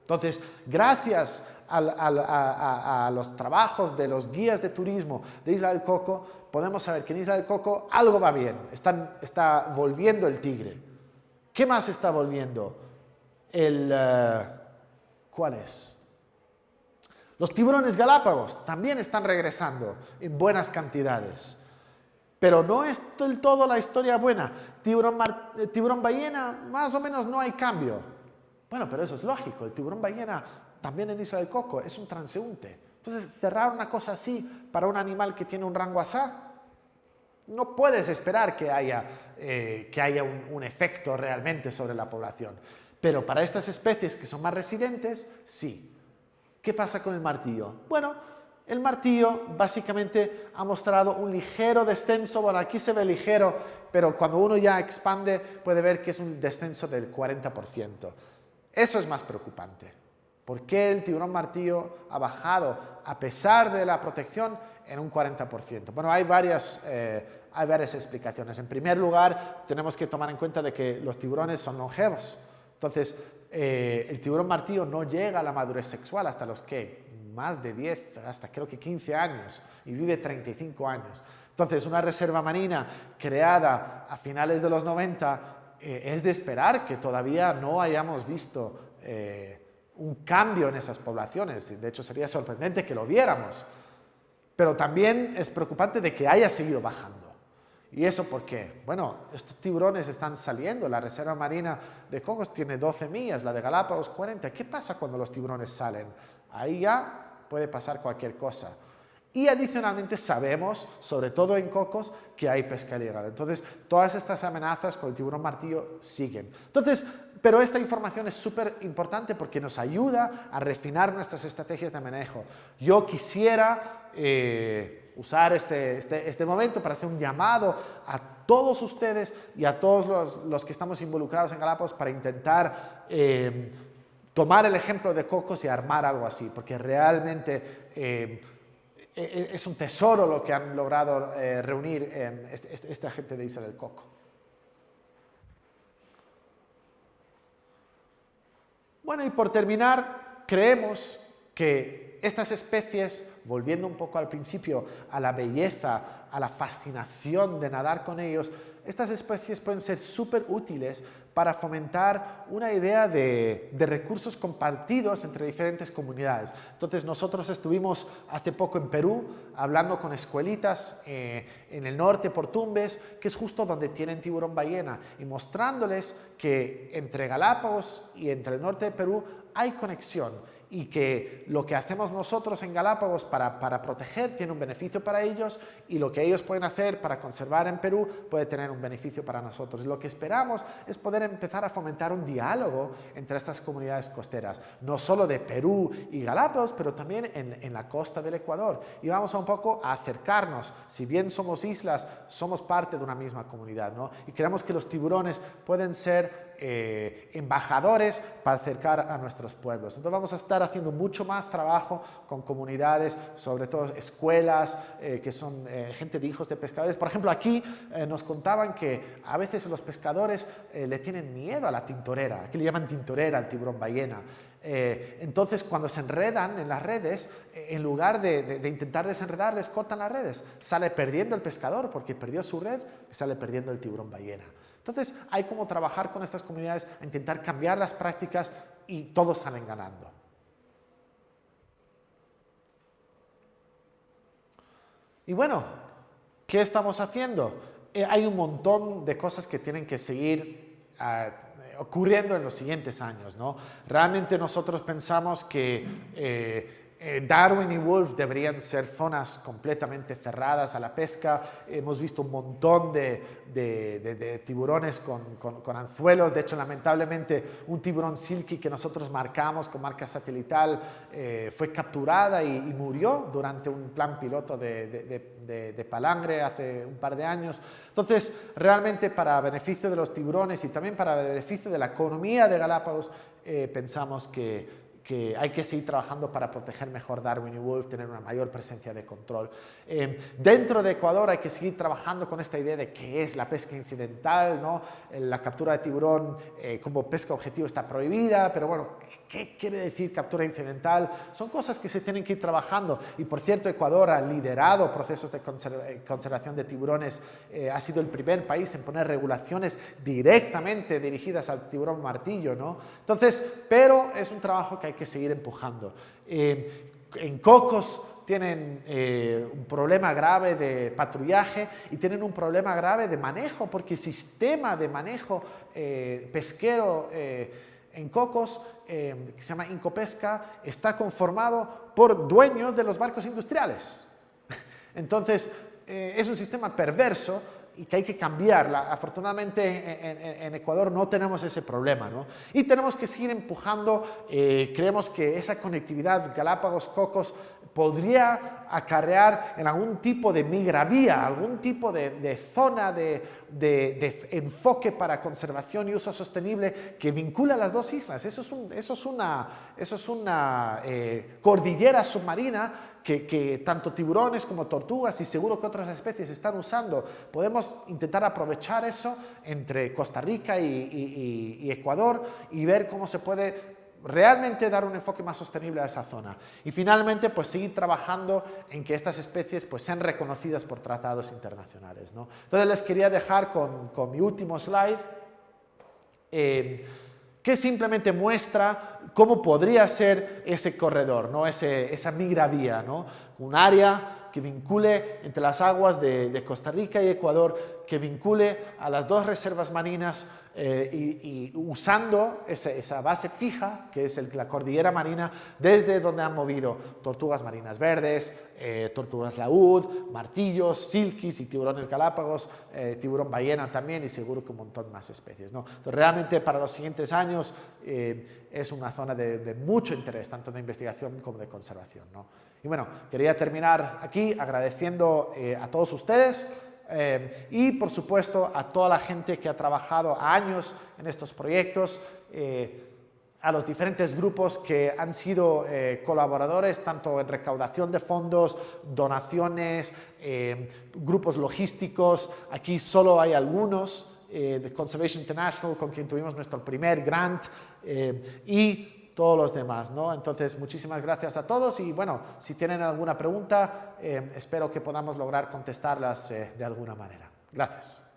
Entonces, gracias a los trabajos de los guías de turismo de Isla del Coco, podemos saber que en Isla del Coco algo va bien, está volviendo el tigre. ¿Qué más está volviendo? ¿Cuál es? Los tiburones Galápagos también están regresando en buenas cantidades. Pero no es del todo la historia buena. Tiburón ballena, más o menos no hay cambio. Bueno, pero eso es lógico. El tiburón ballena, también en Isla del Coco, es un transeúnte. Entonces, cerrar una cosa así para un animal que tiene un rango asá, no puedes esperar que haya un efecto realmente sobre la población. Pero para estas especies que son más residentes, sí. ¿Qué pasa con el martillo? Bueno, el martillo básicamente ha mostrado un ligero descenso. Bueno, aquí se ve ligero, pero cuando uno ya expande puede ver que es un descenso del 40%. Eso es más preocupante. ¿Por qué el tiburón martillo ha bajado a pesar de la protección en un 40%? Bueno, hay varias explicaciones. En primer lugar, tenemos que tomar en cuenta de que los tiburones son longevos. Entonces, el tiburón martillo no llega a la madurez sexual hasta los que más de 10, hasta creo que 15 años, y vive 35 años. Entonces, una reserva marina creada a finales de los 90 es de esperar que todavía no hayamos visto un cambio en esas poblaciones. De hecho, sería sorprendente que lo viéramos. Pero también es preocupante de que haya seguido bajando. ¿Y eso por qué? Bueno, estos tiburones están saliendo. La reserva marina de Cocos tiene 12 millas, la de Galápagos 40. ¿Qué pasa cuando los tiburones salen? Ahí ya puede pasar cualquier cosa. Y adicionalmente sabemos, sobre todo en Cocos, que hay pesca ilegal. Entonces, todas estas amenazas con el tiburón martillo siguen. Entonces, pero esta información es súper importante porque nos ayuda a refinar nuestras estrategias de manejo. Yo quisiera usar este momento para hacer un llamado a todos ustedes y a todos los que estamos involucrados en Galápagos para intentar tomar el ejemplo de Cocos y armar algo así, porque realmente es un tesoro lo que han logrado reunir esta gente de Isla del Coco. Bueno, y por terminar, creemos que estas especies, volviendo un poco al principio, a la belleza, a la fascinación de nadar con ellos, estas especies pueden ser súper útiles para fomentar una idea de recursos compartidos entre diferentes comunidades. Entonces, nosotros estuvimos hace poco en Perú hablando con escuelitas en el norte por Tumbes, que es justo donde tienen tiburón ballena, y mostrándoles que entre Galápagos y entre el norte de Perú hay conexión, y que lo que hacemos nosotros en Galápagos para proteger tiene un beneficio para ellos, y lo que ellos pueden hacer para conservar en Perú puede tener un beneficio para nosotros. Lo que esperamos es poder empezar a fomentar un diálogo entre estas comunidades costeras, no solo de Perú y Galápagos, pero también en la costa del Ecuador. Y vamos a un poco a acercarnos, si bien somos islas, somos parte de una misma comunidad, ¿no? Y creemos que los tiburones pueden ser embajadores para acercar a nuestros pueblos. Entonces vamos a estar haciendo mucho más trabajo con comunidades, sobre todo escuelas, que son gente de hijos de pescadores. Por ejemplo, aquí nos contaban que a veces los pescadores le tienen miedo a la tintorera, aquí le llaman tintorera al tiburón ballena. Entonces, cuando se enredan en las redes, en lugar de intentar desenredarles, cortan las redes. Sale perdiendo el pescador porque perdió su red y sale perdiendo el tiburón ballena. Entonces, hay como trabajar con estas comunidades a intentar cambiar las prácticas y todos salen ganando. Y bueno, ¿qué estamos haciendo? Hay un montón de cosas que tienen que seguir ocurriendo en los siguientes años, ¿no? Realmente nosotros pensamos que Darwin y Wolf deberían ser zonas completamente cerradas a la pesca. Hemos visto un montón de tiburones con anzuelos. De hecho, lamentablemente, un tiburón silky que nosotros marcamos con marca satelital fue capturada y murió durante un plan piloto de palangre hace un par de años. Entonces, realmente para beneficio de los tiburones y también para beneficio de la economía de Galápagos, pensamos que hay que seguir trabajando para proteger mejor Darwin y Wolf, tener una mayor presencia de control. Dentro de Ecuador hay que seguir trabajando con esta idea de qué es la pesca incidental, ¿no? La captura de tiburón como pesca objetivo está prohibida, pero bueno, ¿qué quiere decir captura incidental? Son cosas que se tienen que ir trabajando. Y por cierto, Ecuador ha liderado procesos de conservación de tiburones, ha sido el primer país en poner regulaciones directamente dirigidas al tiburón martillo, ¿no? Entonces, pero es un trabajo que hay que seguir empujando. En Cocos tienen un problema grave de patrullaje y tienen un problema grave de manejo, porque el sistema de manejo pesquero en Cocos, que se llama Incopesca, está conformado por dueños de los barcos industriales. Entonces, es un sistema perverso y que hay que cambiarla. Afortunadamente en Ecuador no tenemos ese problema, ¿no? Y tenemos que seguir empujando. Creemos que esa conectividad Galápagos-Cocos podría acarrear en algún tipo de migravía, algún tipo de zona de enfoque para conservación y uso sostenible que vincula las dos islas. Eso es una cordillera submarina que tanto tiburones como tortugas y seguro que otras especies están usando. Podemos intentar aprovechar eso entre Costa Rica y Ecuador y ver cómo se puede realmente dar un enfoque más sostenible a esa zona. Y finalmente, pues seguir trabajando en que estas especies pues sean reconocidas por tratados internacionales, ¿no? Entonces les quería dejar con mi último slide, que simplemente muestra cómo podría ser ese corredor, ¿no? Esa migravía, ¿no? Un área que vincule entre las aguas de Costa Rica y Ecuador, que vincule a las dos reservas marinas y usando esa base fija, que es la cordillera marina, desde donde han movido tortugas marinas verdes, tortugas laúd, martillos, silkies y tiburones galápagos, tiburón ballena también y seguro que un montón más especies, ¿no? Entonces, realmente para los siguientes años es una zona de mucho interés, tanto de investigación como de conservación, ¿no? Y bueno, quería terminar aquí agradeciendo a todos ustedes y por supuesto a toda la gente que ha trabajado años en estos proyectos, a los diferentes grupos que han sido colaboradores tanto en recaudación de fondos, donaciones, grupos logísticos. Aquí solo hay algunos, de Conservation International, con quien tuvimos nuestro primer grant, y todos los demás, ¿no? Entonces, muchísimas gracias a todos y bueno, si tienen alguna pregunta, espero que podamos lograr contestarlas de alguna manera. Gracias.